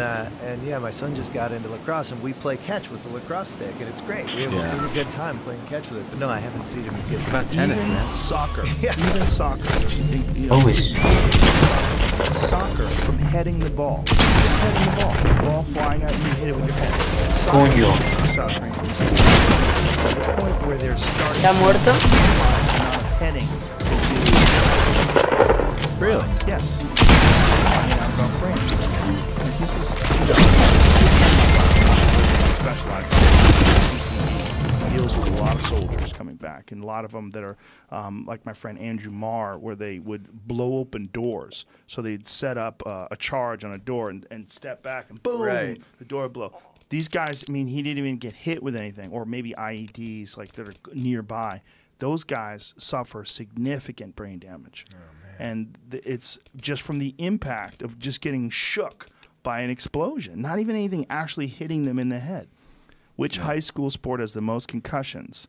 yeah, my son just got into lacrosse, and we play catch with the lacrosse stick, and it's great. We have a good time playing catch with it. But no, I haven't seen him get about tennis, man. Soccer. Yeah. Even soccer. Always. Soccer from heading the ball. Just heading the ball. The ball flying out, you hit it with your head. Soccer from the point where they're starting. ¿Está muerto? Heading. Really? Yes. This is specialized. CTE deals with a lot of soldiers coming back, and a lot of them that are like my friend Andrew Marr, where they would blow open doors. So they'd set up a charge on a door and step back, and boom, the door would blow. These guys, I mean, he didn't even get hit with anything, or maybe IEDs like that are nearby. Those guys suffer significant brain damage. Oh, man. And it's just from the impact of just getting shook by an explosion, not even anything actually hitting them in the head. Which high school sport has the most concussions?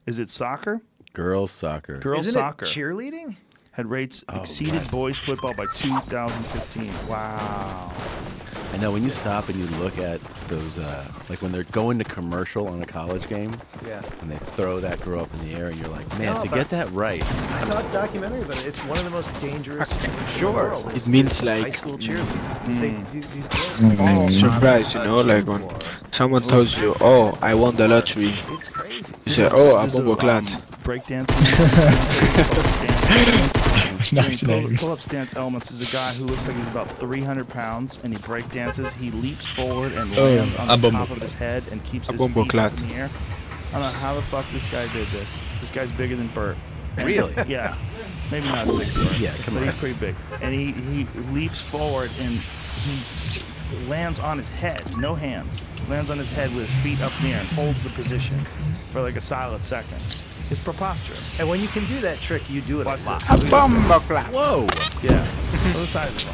Is it soccer? Girls soccer. Girls Isn't soccer. It cheerleading? Had rates exceeded boys football by 2015. Wow. I know, when you stop and you look at those, like when they're going to commercial on a college game, and they throw that girl up in the air, and you're like, man, to get that right. I saw a documentary about it. It's one of the most dangerous sports in the world. It means like high school cheerleading. These girls fall surprise, you know, like when someone tells you, "Oh, I won the lottery." It's crazy. You say, "Oh, I'm Bomboclat." Breakdancing. Pull-up stance elements is a guy who looks like he's about 300 pounds, and he breakdances. He leaps forward and lands on the top of his head and keeps his feet up in the air. I don't know how the fuck this guy did this. This guy's bigger than Bert. Really? Yeah. Maybe not as big as Bert. Yeah, come on. But he's pretty big. And he leaps forward and he lands on his head, no hands. Lands on his head with his feet up in the air and holds the position for like a solid second. It's preposterous. And when you can do that trick, you do it Watch a lot. this. Bomboclat. Whoa! Yeah. Other side of it.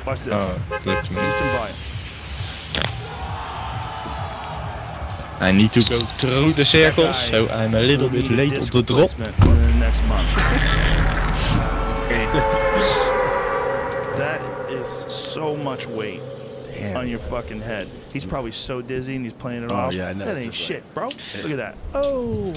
Watch this. Give some volume. I need to go through the circles, so I'm a little bit late on the drop. Next month. That is so much weight on your fucking head. he's probably so dizzy and he's playing it off. Yeah, I know. That ain't shit, bro. Look at that. Oh.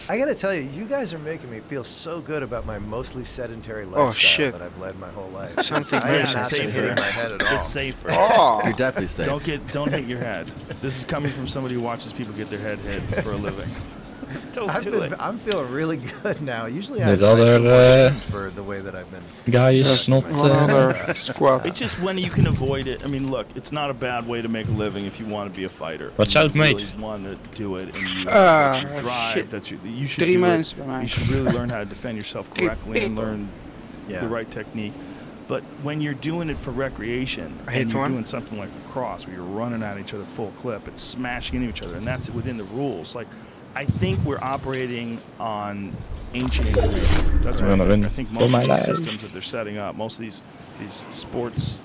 I gotta tell you, you guys are making me feel so good about my mostly sedentary lifestyle that I've led my whole life. Something I very am not safer. hitting my head at all. It's safer. Oh. You're definitely safe. Don't hit your head. This is coming from somebody who watches people get their head hit for a living. I'm feeling really good now. Usually I That other for the way that I've been. guy is not. Squad. It's just when you can avoid it. I mean, look, it's not a bad way to make a living if you want to be a fighter. Watch out, mate. You really want to do it, and you that's your drive. Shit. That's you should 3 do months, it. man. You should really learn how to defend yourself correctly and learn the right technique. But when you're doing it for recreation and you're doing something like lacrosse, where you're running at each other full clip, it's smashing into each other, and that's within the rules. Like, I think we're operating on ancient information. That's what I think most of these systems that they're setting up, most of these sports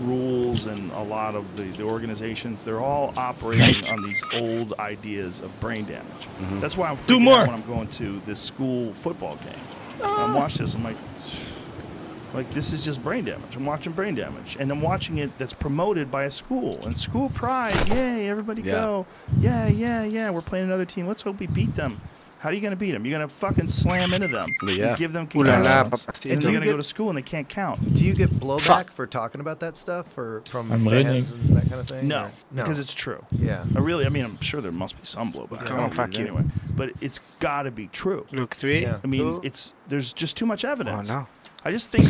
rules and a lot of the organizations, they're all operating on these old ideas of brain damage. That's why I'm freaking out when I'm going to this school football game. And I'm watching this, I'm like, this is just brain damage. I'm watching brain damage. And I'm watching it that's promoted by a school. And school pride, yay, everybody go. Yeah, we're playing another team. Let's hope we beat them. How are you going to beat them? You're going to fucking slam into them. Yeah. And give them Ooh la la, concussions. Papacito. And they're going to get- go to school and they can't count. Do you get blowback for talking about that stuff from I'm fans and that kind of thing? No, or- because it's true. Yeah. I mean, I'm sure there must be some blowback. Come I on, don't fuck read it you. anyway. But it's got to be true. Look, 3. Yeah. I mean, Ooh. there's just too much Oh evidence. no. I just think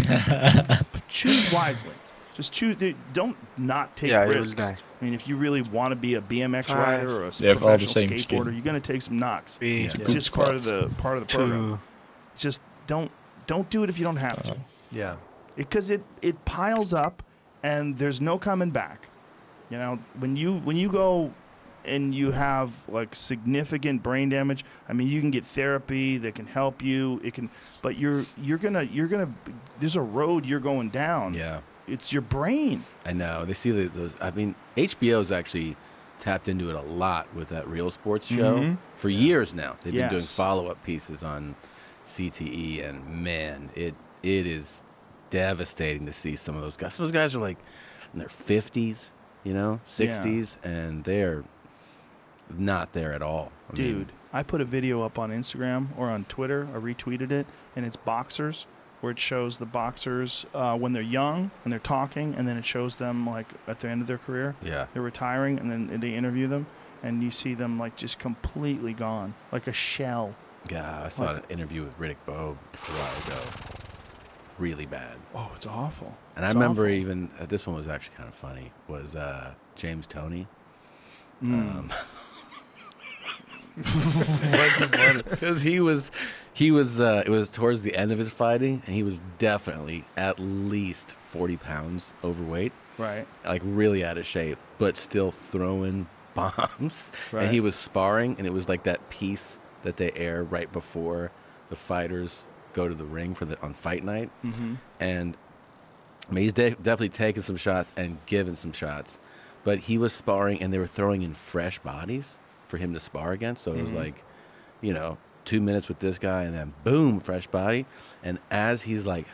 choose wisely. Just choose. Don't not take Yeah, you will risks. die. I mean, if you really want to be a BMX 5. rider or a They have all the professional same skateboarder, skin. you're going to take some knocks. 3, It's Good just part of squats. the program. 2. Just don't do it if you don't have to, Yeah. because it piles up, and there's no coming back. You know, when you go and you have like significant brain damage, I mean, you can get therapy that can help you. It can, but you're gonna there's a road you're going down. Yeah. It's your brain. I know. They see those. I mean, HBO's actually tapped into it a lot with that Real Sports show Mhm. for years now. They've been doing Yes. follow-up pieces on CTE, and man, it is devastating to see some of those guys. Some of those guys are like in their 50s, 60s, and they're not there at all. I mean, Dude, I put a video up on Instagram or on Twitter. I retweeted it, and it's boxers, where it shows the boxers when they're young and they're talking, and then it shows them like at the end of their career. yeah. They're retiring, and then they interview them, and you see them like just completely gone, like a shell. Yeah, I saw Like- an interview with Riddick Bowe a while ago. Really bad. Oh, it's awful. And I It's remember awful. even this one was actually kind of funny. Was James Toney? Because he was it was towards the end of his fighting, and he was definitely at least 40 pounds overweight, Right. like really out of shape, but still throwing bombs. Right. And he was sparring, and it was like that piece that they air right before the fighters go to the ring on fight night. Mm-hmm. And I mean, he's definitely taking some shots and giving some shots, but he was sparring, and they were throwing in fresh bodies for him to spar against. So it was like, 2 minutes with this guy, and then boom, fresh body. And as he is like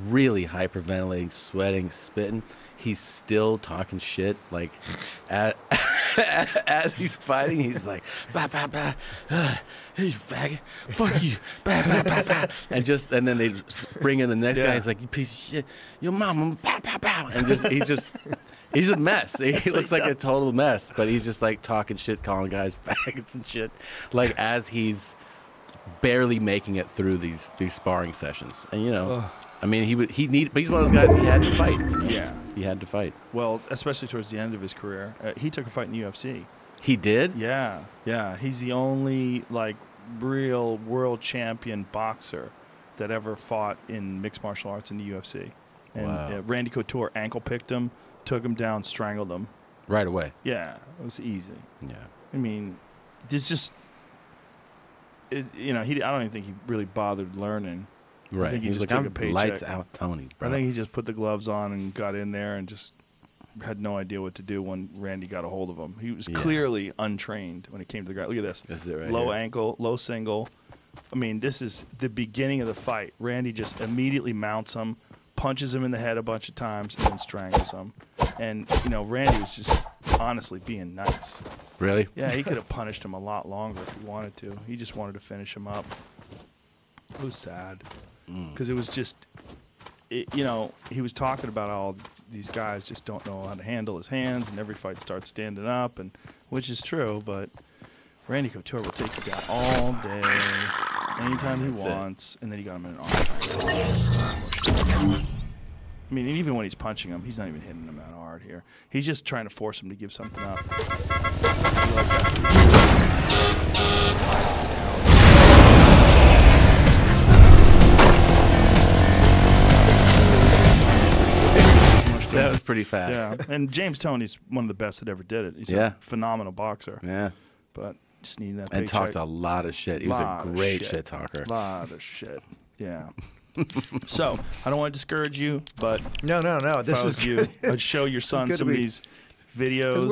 really hyperventilating, sweating, spitting, he's still talking shit. Like as he's fighting, he's like, bah, bah, bah, hey, you faggot, fuck you, bah, bah, bah, bah. And then they bring in the next guy. He's like, you piece of shit, your mama, bah, bah, bah. And he's a mess. He looks like a total mess, but he's just like talking shit, calling guys faggots and shit, like as he's barely making it through these sparring sessions. And I mean, but he's one of those guys. He had to fight. Yeah. He had to fight. Well, especially towards the end of his career, he took a fight in the UFC. He did. Yeah, yeah. He's the only like real world champion boxer that ever fought in mixed martial arts in the UFC. And Wow. Randy Couture ankle picked him, took him down, strangled him. Right away. Yeah, it was easy. Yeah. I mean, there's just, I don't even think he really bothered learning. Right. think he He was just like, took I'm a paycheck. lights out, Tony. Bro. I think he just put the gloves on and got in there and just had no idea what to do when Randy got a hold of him. He was clearly untrained when it came to the ground. Look at this. This is it right Low here. ankle, low single. I mean, this is the beginning of the fight. Randy just immediately mounts him, punches him in the head a bunch of times, and then strangles him. And, Randy was just honestly being nice. Really? Yeah, he could have punished him a lot longer if he wanted to. He just wanted to finish him up. It was sad. Because it was just, he was talking about how these guys just don't know how to handle his hands, and every fight starts standing up, and which is true, but Randy Couture will take you down all day, anytime he wants, and then he got him in an arm triangle. I mean, and even when he's punching him, he's not even hitting him that hard here. He's just trying to force him to give something up. That was pretty fast. Yeah, and James Toney's one of the best that ever did it. He's Yeah. a phenomenal boxer, Yeah. but just needing that And paycheck. talked a lot of shit. He was a Lot of great shit. shit talker. Lot of shit. Yeah. So I don't want to discourage you, but No. if This I is was you, good. I'd show your son good some to of be- these videos.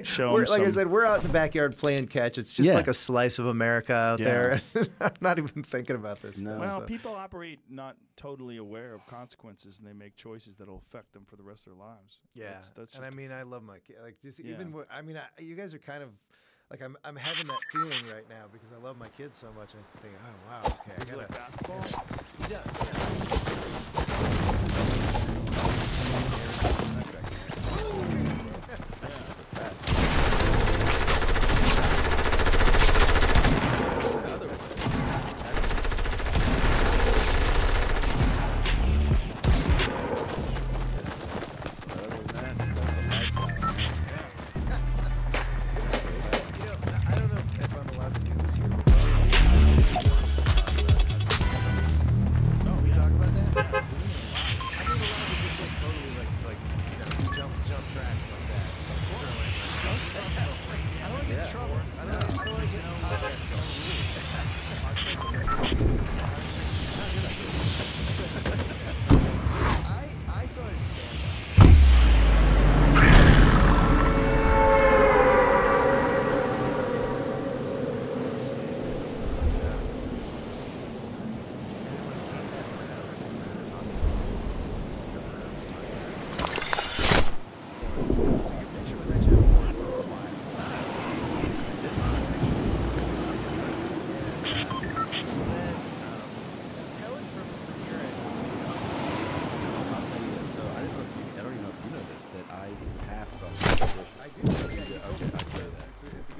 Show we're him like I some- said, we're out in the backyard playing catch. It's just Yeah. like a slice of America out Yeah. there. I'm not even thinking about this. No. stuff, Well, so. people operate not totally aware of consequences, and they make choices that'll affect them for the rest of their lives. Yeah, That's and I just- mean, I love my kid. Like, just Yeah. even, you guys are kind of like I'm having that feeling right now because I love my kids so much, and it's thinking, oh wow, okay, I Is it gotta. like basketball? He does, yeah.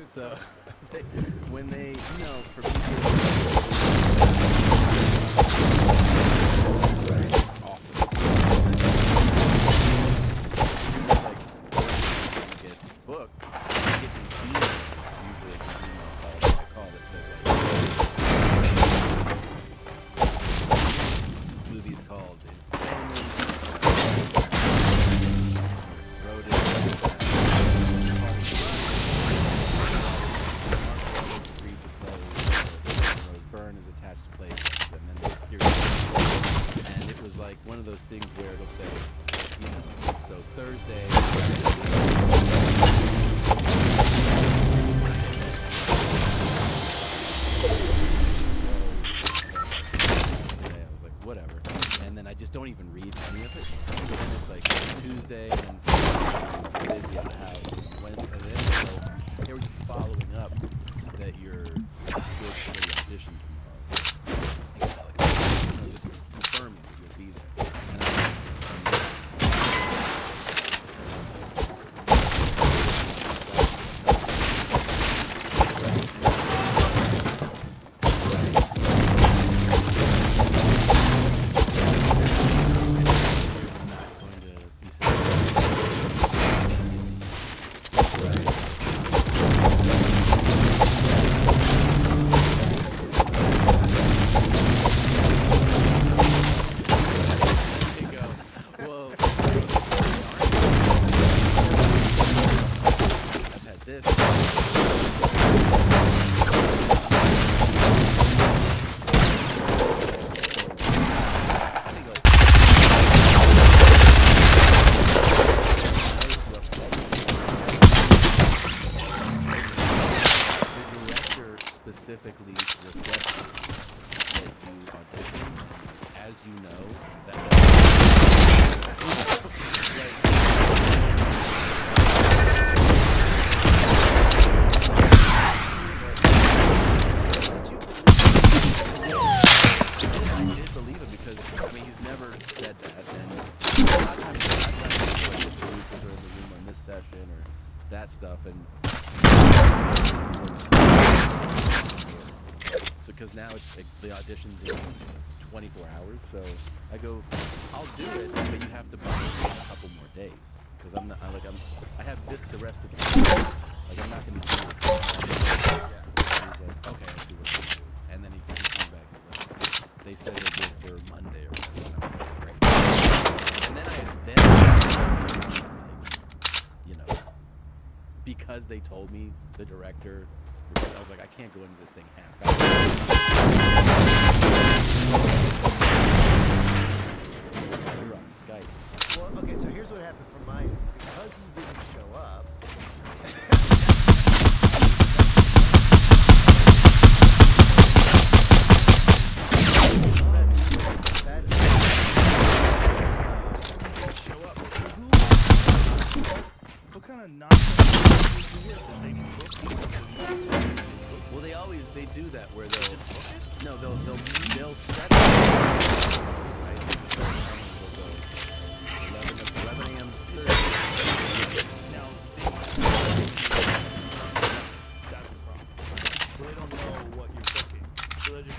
So when they, for get booked, I get these emails, usually it's an email call that says who these called is like one of those things where it'll say, so Thursday. I was like, whatever. And then I just don't even read any of it. And it's like Tuesday and busy. I'll have Wednesday. So they were just following up that you're good for the audition tomorrow. Just confirming that you'll be there. Specifically requested that you audition, as you know, that I did believe it because he's never said that, and a lot of times the producers are in the room on this session or that stuff, and so because now it's like the audition's in 24 hours, so I go, I'll do it, but you have to buy me a couple more days because I have this the rest of the time. Like I'm not gonna do it. And he's like, okay, I see what you do. And then he comes back. He's like, they said they're good for Monday or whatever. And I'm like, great. And then because they told me the director. I was like, I can't go into this thing half-assed. You're on Skype. Well, okay, so here's what happened from my end. Because you didn't show up. What kind of nonsense is this? They booked you something. do that where they'll set it, right? They'll go 11 a.m. Now, that's the problem. So they don't know what you're cooking. So they're just.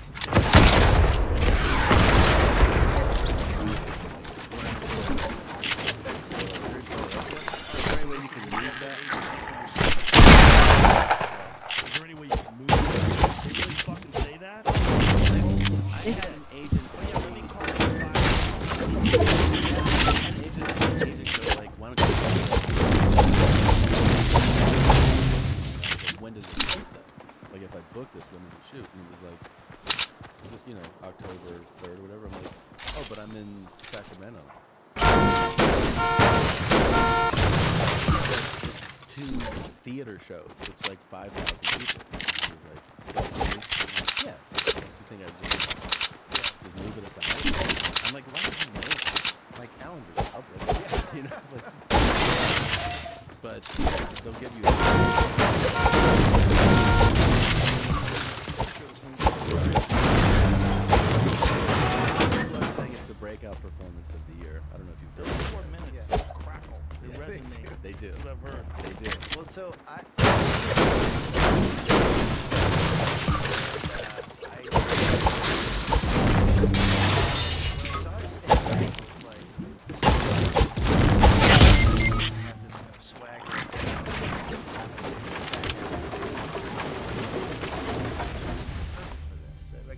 Is there any way you can move that? They really fucking say that? I had an agent. Oh, yeah, let me call you back. Like, why don't you? When does it shoot though? Like, if I book this, when does it shoot? And it was like, is this, October 3rd or whatever? I'm like, oh, but I'm in Sacramento. It's 2 theater shows. It's like 5,000 people. He was like, yeah. You think I just move it aside? I'm like, why don't you know? My calendar's public. But they'll give you. I'm saying it's the breakout performance of the year. I don't know if you've done 4 minutes. Crackle. They resonate. They do. That's what I've heard. They do. Well, so I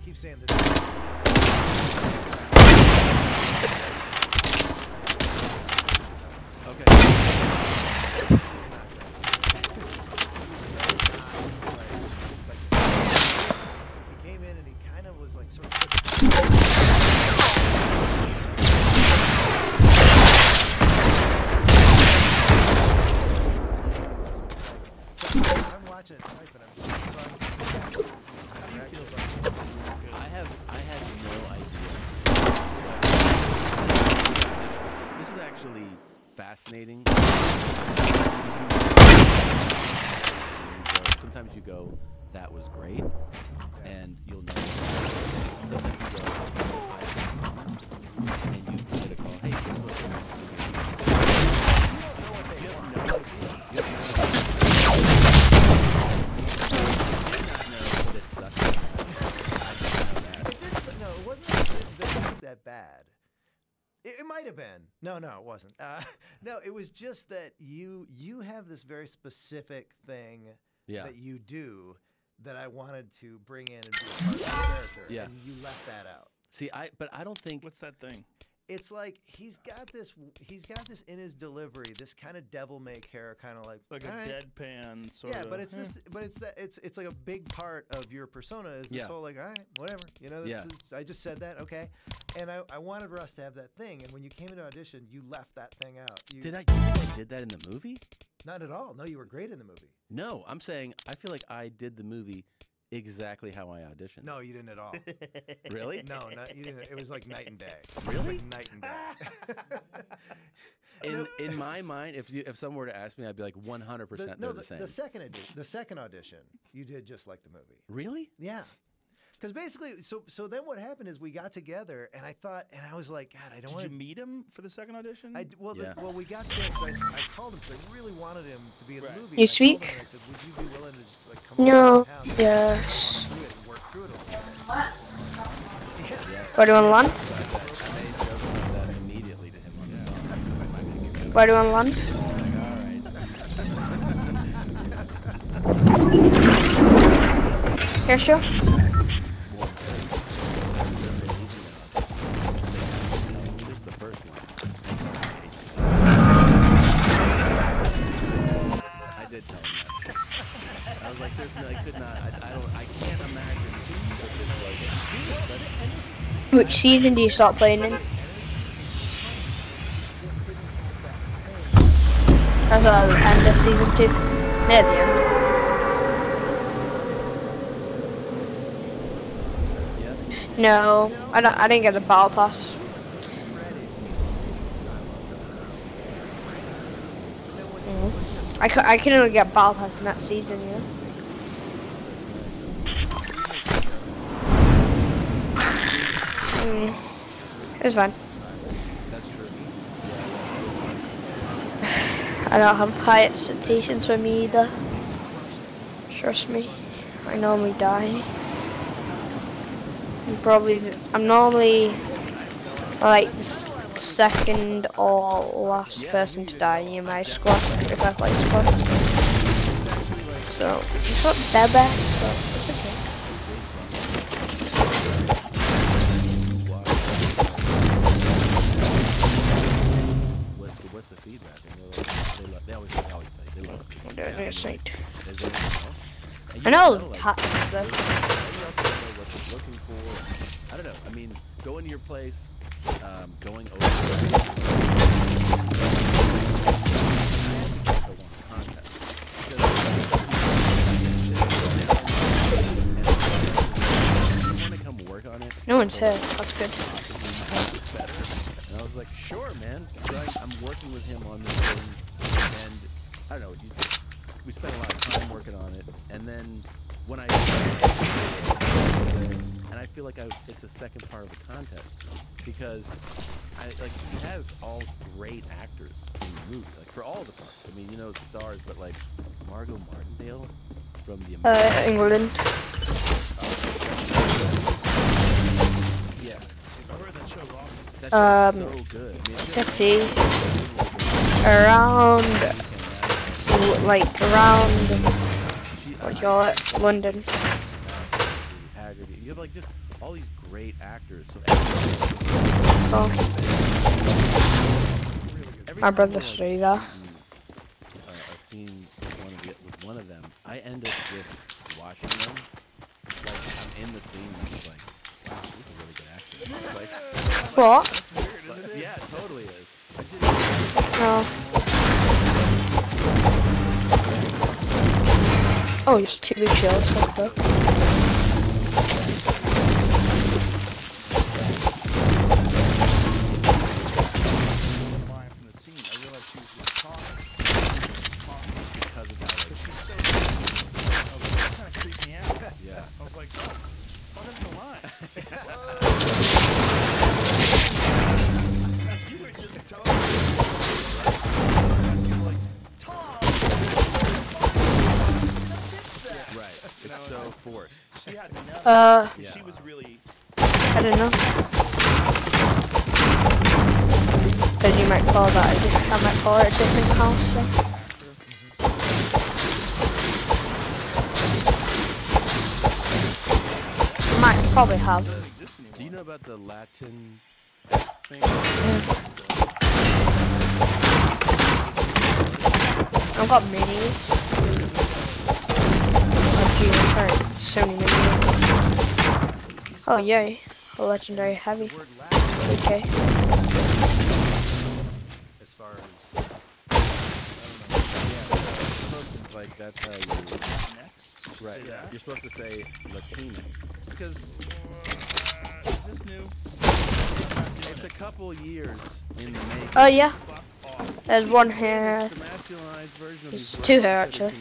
keep saying this. Okay. He came in and he kind of was like sort of. So I'm watching it type and I had no idea. This is actually fascinating. Sometimes you go, that was great, and you'll know. Sometimes you go, and you get a call, hey, this was that bad. It might have been. No, it wasn't. No, it was just that you have this very specific thing that you do that I wanted to bring in and be a part of the character. Yeah. And you left that out. See, but I don't think. What's that thing? It's like he's got this in his delivery, this kind of devil may care kind of like a deadpan sort of. Yeah, but it's it's like a big part of your persona is this whole like, all right, whatever, I just said that, okay, and I wanted Russ to have that thing, and when you came into audition, you left that thing out. Did I did that in the movie? Not at all. No, you were great in the movie. No, I'm saying I feel like I did the movie exactly how I auditioned. No, you didn't at all. Really? No, you didn't. It was like night and day. Really? Like night and day. In my mind, if someone were to ask me, I'd be like 100% they're the same. The second audition, you did just like the movie. Really? Yeah. Because basically, so then what happened is we got together, and I thought, and I was like, God, I don't want to. Did you meet him for the second audition? Well, we got together because I called him because I really wanted him to be in the movie. You speak? I said, would you be willing to just like come No. over to my house Yes. and work through it a little bit? Where do you want to land? I made jokes about that immediately to him on the phone. Where do you want to land? Like, all right. Kershaw? Which season do you start playing in? That's the end of season 2. Near the end. No, I didn't get the battle pass. I can only get battle pass in that season, yeah. It's fine. That's true. I don't have high expectations for me either. Trust me. I normally die. I'm normally like the second or last person to die in my squad if I play squad. So it's not the best, but it's okay. What's the feedback? They always tell you they love it. I know hats though. Looking for, I don't know. I mean, going to your place, going over. No one's here. That's good. And I was like, sure, man. So I'm working with him on this thing, and I don't know. We spent a lot of time working on it, and then when I and I feel like it's the second part of the contest because he has all great actors in the movie, like for all the parts. I mean, you know the stars, but like Margot Martindale from the England. Yeah. So good. City around what do you call it? London. You have like just all these great actors. So my brother's study there. A scene with one of them, I end up just watching them. Like I'm in the scene, and it's like, wow, this is really good acting. Like, what? Yeah, it totally is. Oh, just 2 big shells. Okay. She was really. I don't know. Then you might call that I might call it a different house. So. Might probably have. Do you know about the Latin thing? I've got minis. So many minis. Oh yay, a legendary heavy. Okay. As far as like that's how you right. You're supposed to say Latinx because Is this new? it's a couple years in the making. Oh yeah. There's one here. There's 2 here actually. See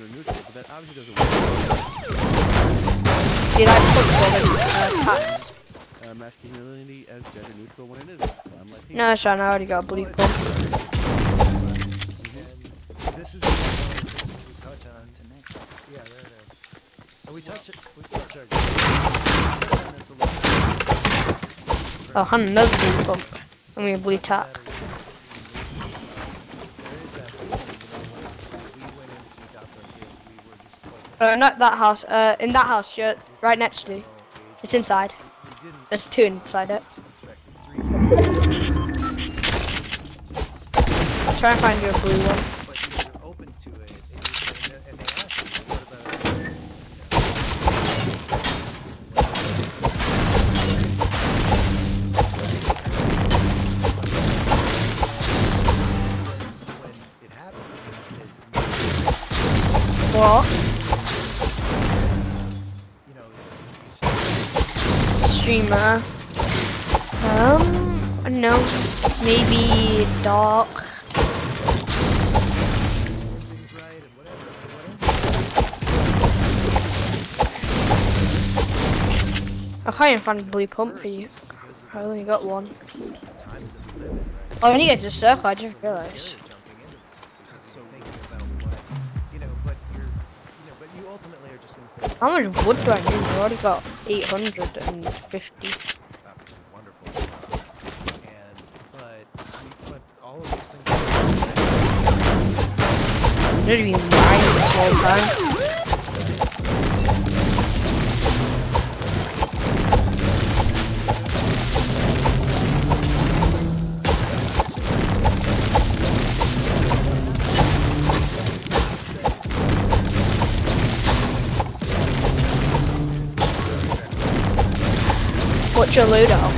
like football hats. Masculinity as gender neutral when it is. No, Sean, I already got a blue pump. this is the one we touch on. Yeah, there. Oh, we touch our Oh, and another blue pump. I mean a blue tap. Not that house. In that house, right next to you. It's inside. There's 2 inside it. I'll try and find you a blue one. But you're open to it, and they ask you, what about when it happens, What? you know, Streamer. No. Maybe dark. things right and whatever. I'll try and find a blue pump for you. Because of I only got one. times that we live in, right? Oh, I need to get to the circle, I just realised. Jumping into it because so thinking about what, but but you ultimately are just going to think How much wood do I need? I've already got 850. wonderful. But all of these things. I'm just being lying the whole time. What's your loadout?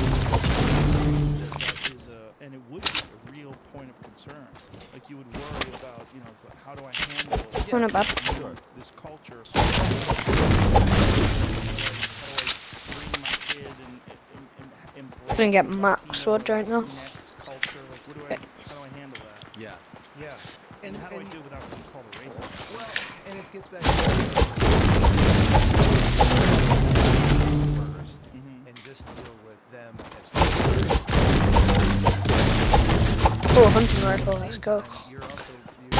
And it would be a real point of concern. Like you would worry about, how do I handle Oh, not bad. this culture? How do I bring my kid and embrace I'm gonna get max wood right now. next culture? Like, how do I handle that? Yeah. Yeah. And how do I do it without being called a racist? Well, and it gets back to first, and just deal with them as Oh, hunting rifle, let's go. you're also in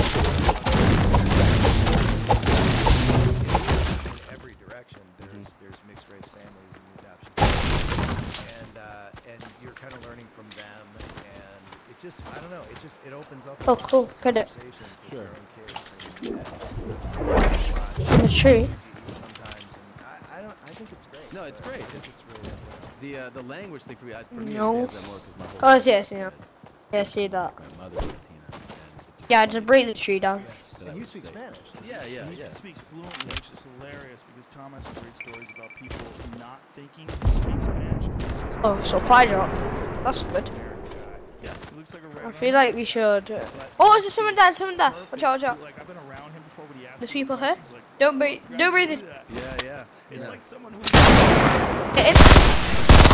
every direction. There's mixed race families in the adoption, and you're kind of learning from them, and it just I don't know. It opens up. Oh, cool, got it. Conversations with Sure. your own kids and In the tree. sometimes, and I think it's great. No, it's great. I think it's really The language thing for me, for me No. it stands out more because my whole Oh, yes, yeah. Yeah, I see that. my mother's Latina. And it's just Yeah, just break the tree down. that I And you would speak say. Spanish. Yeah, yeah, He yeah. speaks fluently, which is hilarious because Tom has some great stories about people not thinking he speaks Spanish. Oh, supply drop. That's good. Yeah. He looks like a I regular. feel like we should. Oh, is there someone there? Someone there. Watch out, watch out. Like I've been around him before, but he asks There's me people here. questions, like, Don't breathe. Don't breathe it. Yeah, yeah. It's yeah. like someone who. Hit him.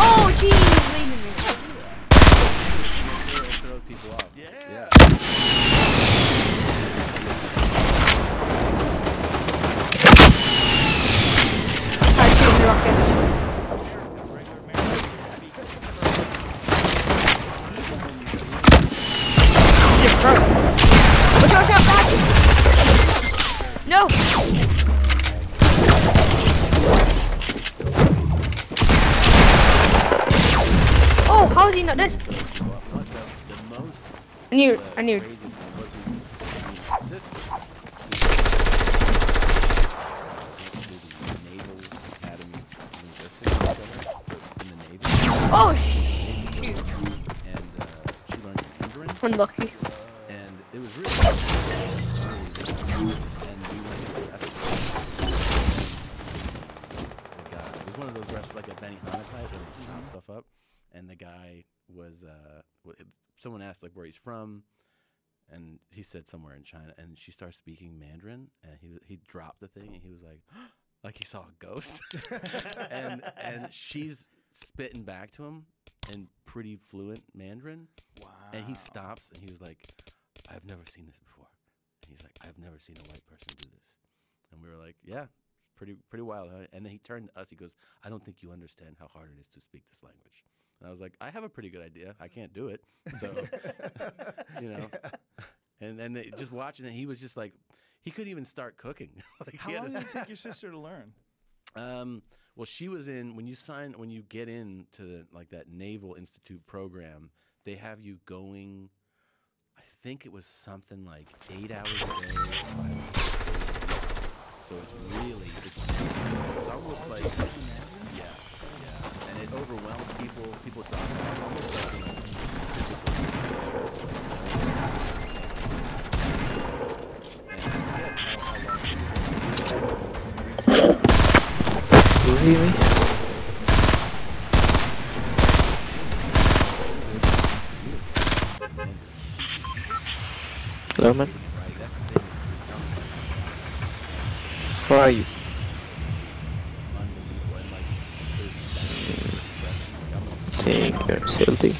Oh, jeez, he's leaving me. It throws people off. Yeah. I'm shooting rockets. Just throw it. Watch out, watch out, back. No. Oh, how is he not dead? The most I knew. craziest one was my sister. The Naval Academy Linguistics in the Navy, Oh, and she learned Mandarin, unlucky. and it was really cool. And we went to a restaurant. It was one of those restaurants like a Benihana type where they chop stuff up, and the guy was someone asked like where he's from, and he said somewhere in China, and she started speaking Mandarin, and he dropped the thing, and he was like he saw a ghost, and she's spitting back to him in pretty fluent Mandarin, and he stops, and he was like, "I've never seen this before," and he's like, "I've never seen a white person do this," and we were like, "Yeah, it's pretty wild," huh? And then he turned to us, he goes, "I don't think you understand how hard it is to speak this language." And I was like, I have a pretty good idea. I can't do it. So, And then just watching it, he was just like, he couldn't even start cooking. Like, How long did it take your sister to learn? Well, she was when you get into like that Naval Institute program, they have you going, I think it was something like 8 hours a day, 5 or 6 days. So it's almost like, yeah. And it overwhelms people. People talk about it almost like physical and I forget how long You hear me? Hello, man. Where are you? Think you're filthy.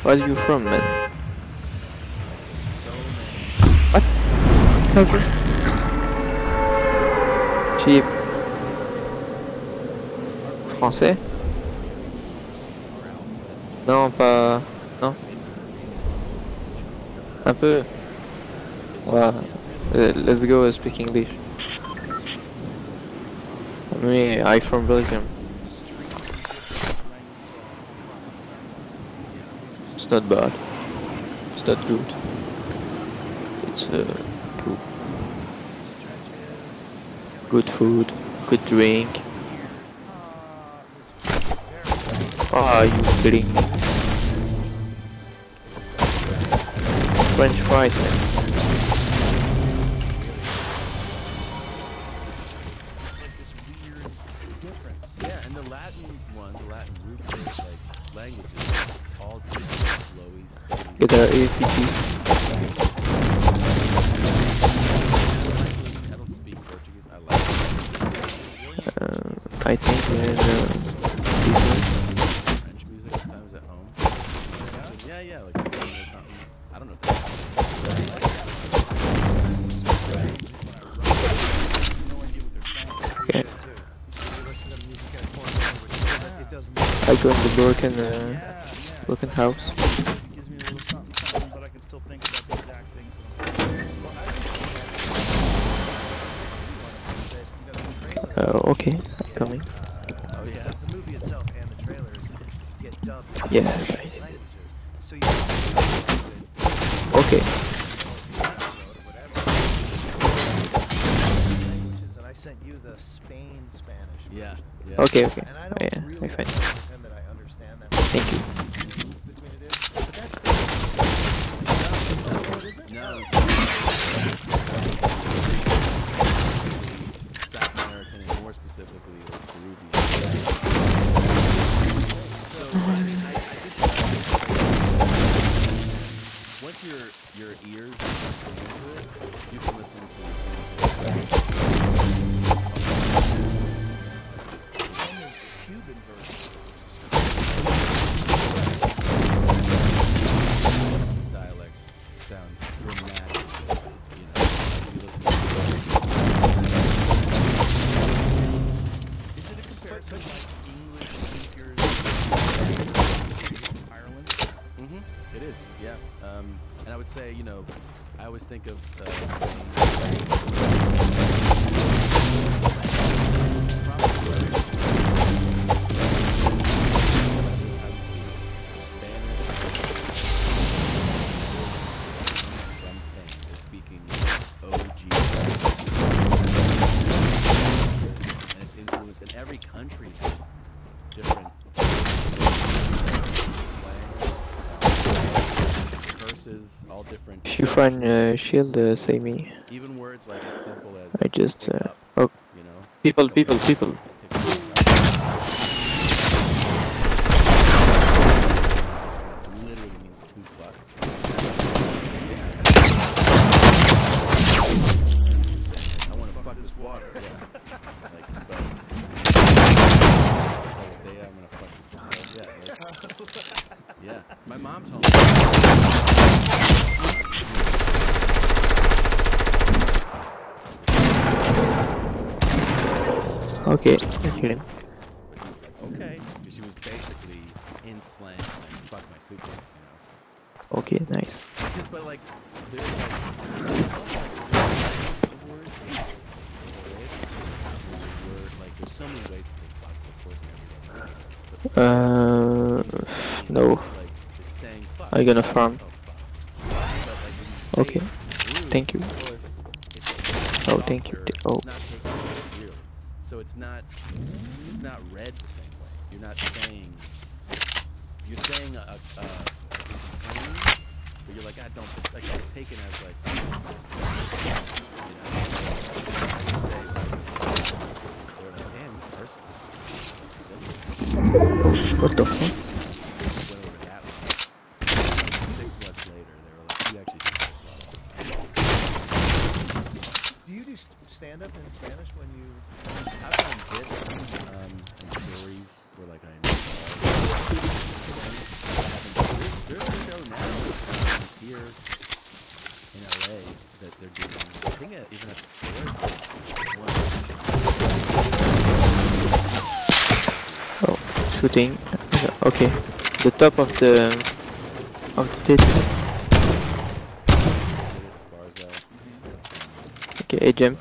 Where are you from, man? What? Cyprus? Cheap. français? Non, pas... Non. Un peu. Ouais. Let's go speak English. Me, I'm from Belgium. It's not bad. It's not good. It's cool. Good food, good drink. Ah, you kidding me? French fries, man. Yeah, and the Latin ones, the Latin root based like languages, all different flowies. Get our APG. I don't speak Portuguese. I like it. I think French music sometimes at home. Yeah, like or something. I don't know. What okay. I go in the broken house. It gives me a little something, but I can still think about the exact things. Okay, I'm coming. Oh yeah. The movie itself and the trailers get dubbed in Yes, I did. languages. So you Okay. languages, and I sent you the Spain Spanish. Yeah. Okay. And I don't Yeah, really I find. pretend that I understand that. Thank you. Between it is, but that's No. South American and more specifically like Peruvian. So I mean, I think once your ears are into it, you can listen to Cuban version. dialects sound dramatic. You know, you listen to Is it a comparison like English speakers Ireland? It is, yeah. And I would say, you know, I always think of speaking OG, and it's influenced in every country has different verses, all different. If you find shield, say me. Even words like as simple as I just pick up, oh, you know, people. take a literally means two bucks. I want to fuck this water. Yeah. Like, but, I'm gonna fuck this water. Yeah. Yeah. My mom told me. okay, I hear him. Okay. She was basically in slang, like fuck my suitcase, you know. Okay, nice. But like, there's like there's so many ways to say fuck. Of course, everybody. No. Like just saying fuck. I'm gonna farm. Oh, fuck. Okay. Thank you. Oh, thank you. Oh. Not taking it really. So it's not read the same way. You're not saying. You're saying a claim, but you're like, I don't like it's taken as like. What the fuck? Do you do stand-up in Spanish when you... I've done bits and stories where like I'm there's a show now here in LA that they're doing. I think even at the store. shooting. Okay, the top of the tits. Okay, a jump.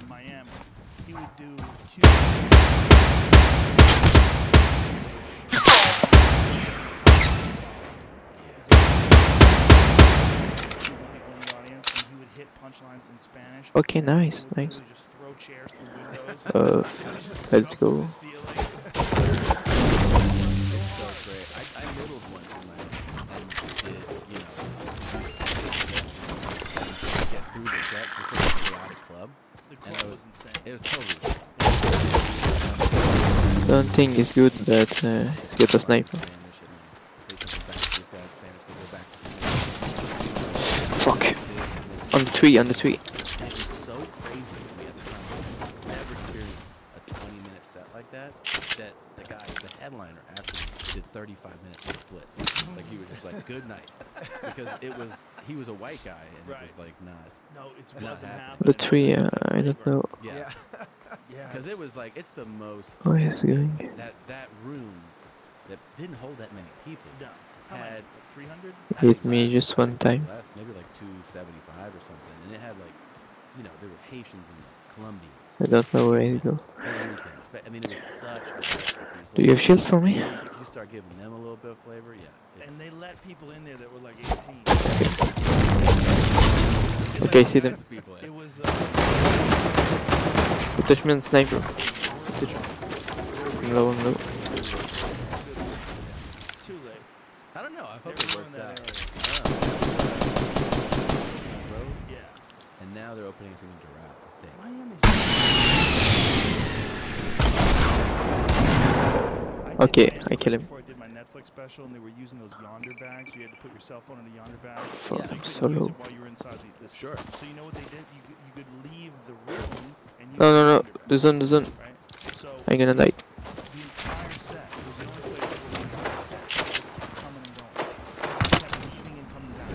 Miami, he would do punchlines in Spanish. Okay, nice, nice. Just throw chairs through windows. Let's go. It's so great. I middled one tonight and did, you know, get through the set just like a chaotic club. The club was insane. It was totally. Don't think it's good, but get a sniper. Fuck. On the tree, on the tree. It was so crazy to me at the time. I've never experienced a 20-minute set like that. That the guy, the headliner, after did 35 minutes of split. Like he was just like, good night. Because he was a white guy, and it was like not. No, it not wasn't happening. The tree, I don't know. Yeah. Because it was like, it's the most. Oh, it's going. That room that didn't hold that many people. No. Had 300. Hit me just one time. Less, maybe like 275 or something, and it had like, you know, there were Haitians and Colombians. I don't know where it goes. I mean, it was such a mess of people. Do you have shields for me? If you start giving them a little bit of flavor, yeah. And they let people in there that were like 18. Okay, see them. It was. You touch me on sniper. I'm low, I'm low. Too late. I don't know. I hope it works out. Yeah. And now they're opening something in Doral, I think. Okay, I kill him. Before I did my Netflix special, and they were using those Yonder bags. You had to put your cell phone in a Yonder bag. Fuck, So you I'm couldn't so use low. it while you were inside the Sure. So you know what they did? You could leave the room and you No, no, no. The zone, the zone. right? So I'm gonna die. the entire set was the only place where the entire set just kept coming and going. It kept leaving and coming back.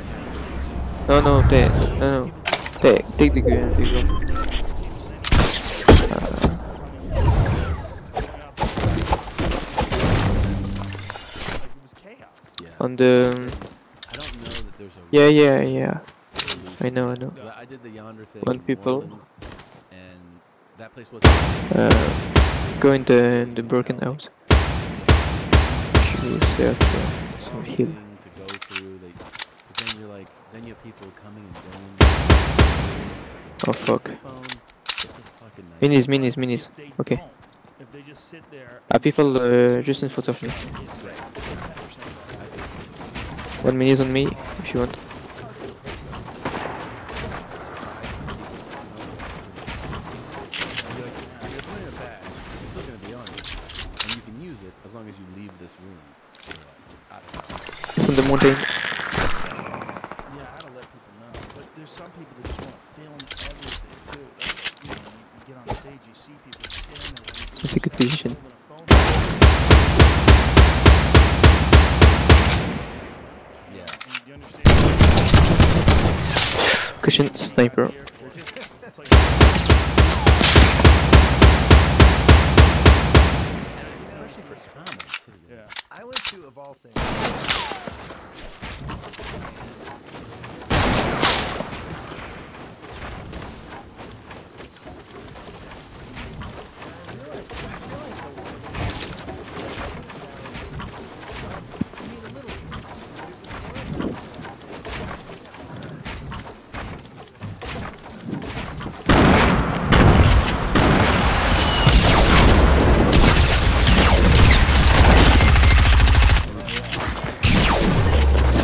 No, no, no. Take the gun, take the gun. On the. I don't know that there's a. Yeah. I know. I did the Yonder thing. One in people. Orleans, and that place was. Go in the broken house. You search for some heal. To go through, but then you're like, then you have people coming and going. Oh fuck. It's a fucking nightmare. Minis. Okay. If they just sit there. People just in front of me. One minute on me, if you want. As long as you leave this room. It's on the mountain. Yeah, I gotta let people know. But there's some people that just want to film everything too. That's, you know, you get on stage, you see people standing there. It's a good position. Yeah. You understand? Cushion sniper. Especially for comments too. Yeah. I went to, of all things.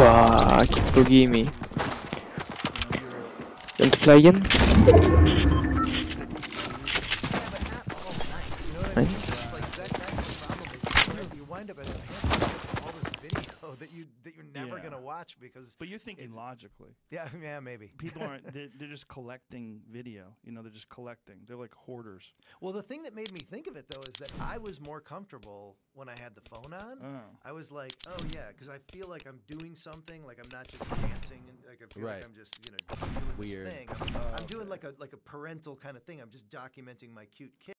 Fuck, forgive me. Want to fly again? Nice. You wind up as a all this video that you're never gonna gonna watch because. But you're thinking logically. Yeah, maybe. People aren't. They're just collecting video. You know, they're just collecting. They're like hoarders. Well, the thing that made me think of it though is that I was more comfortable when I had the phone on. Oh. I was like, oh yeah, because I feel like I'm doing something. Like I'm not just dancing, and like I feel like I'm just doing Weird. this thing. I'm doing like a parental kind of thing. I'm just documenting my cute kid.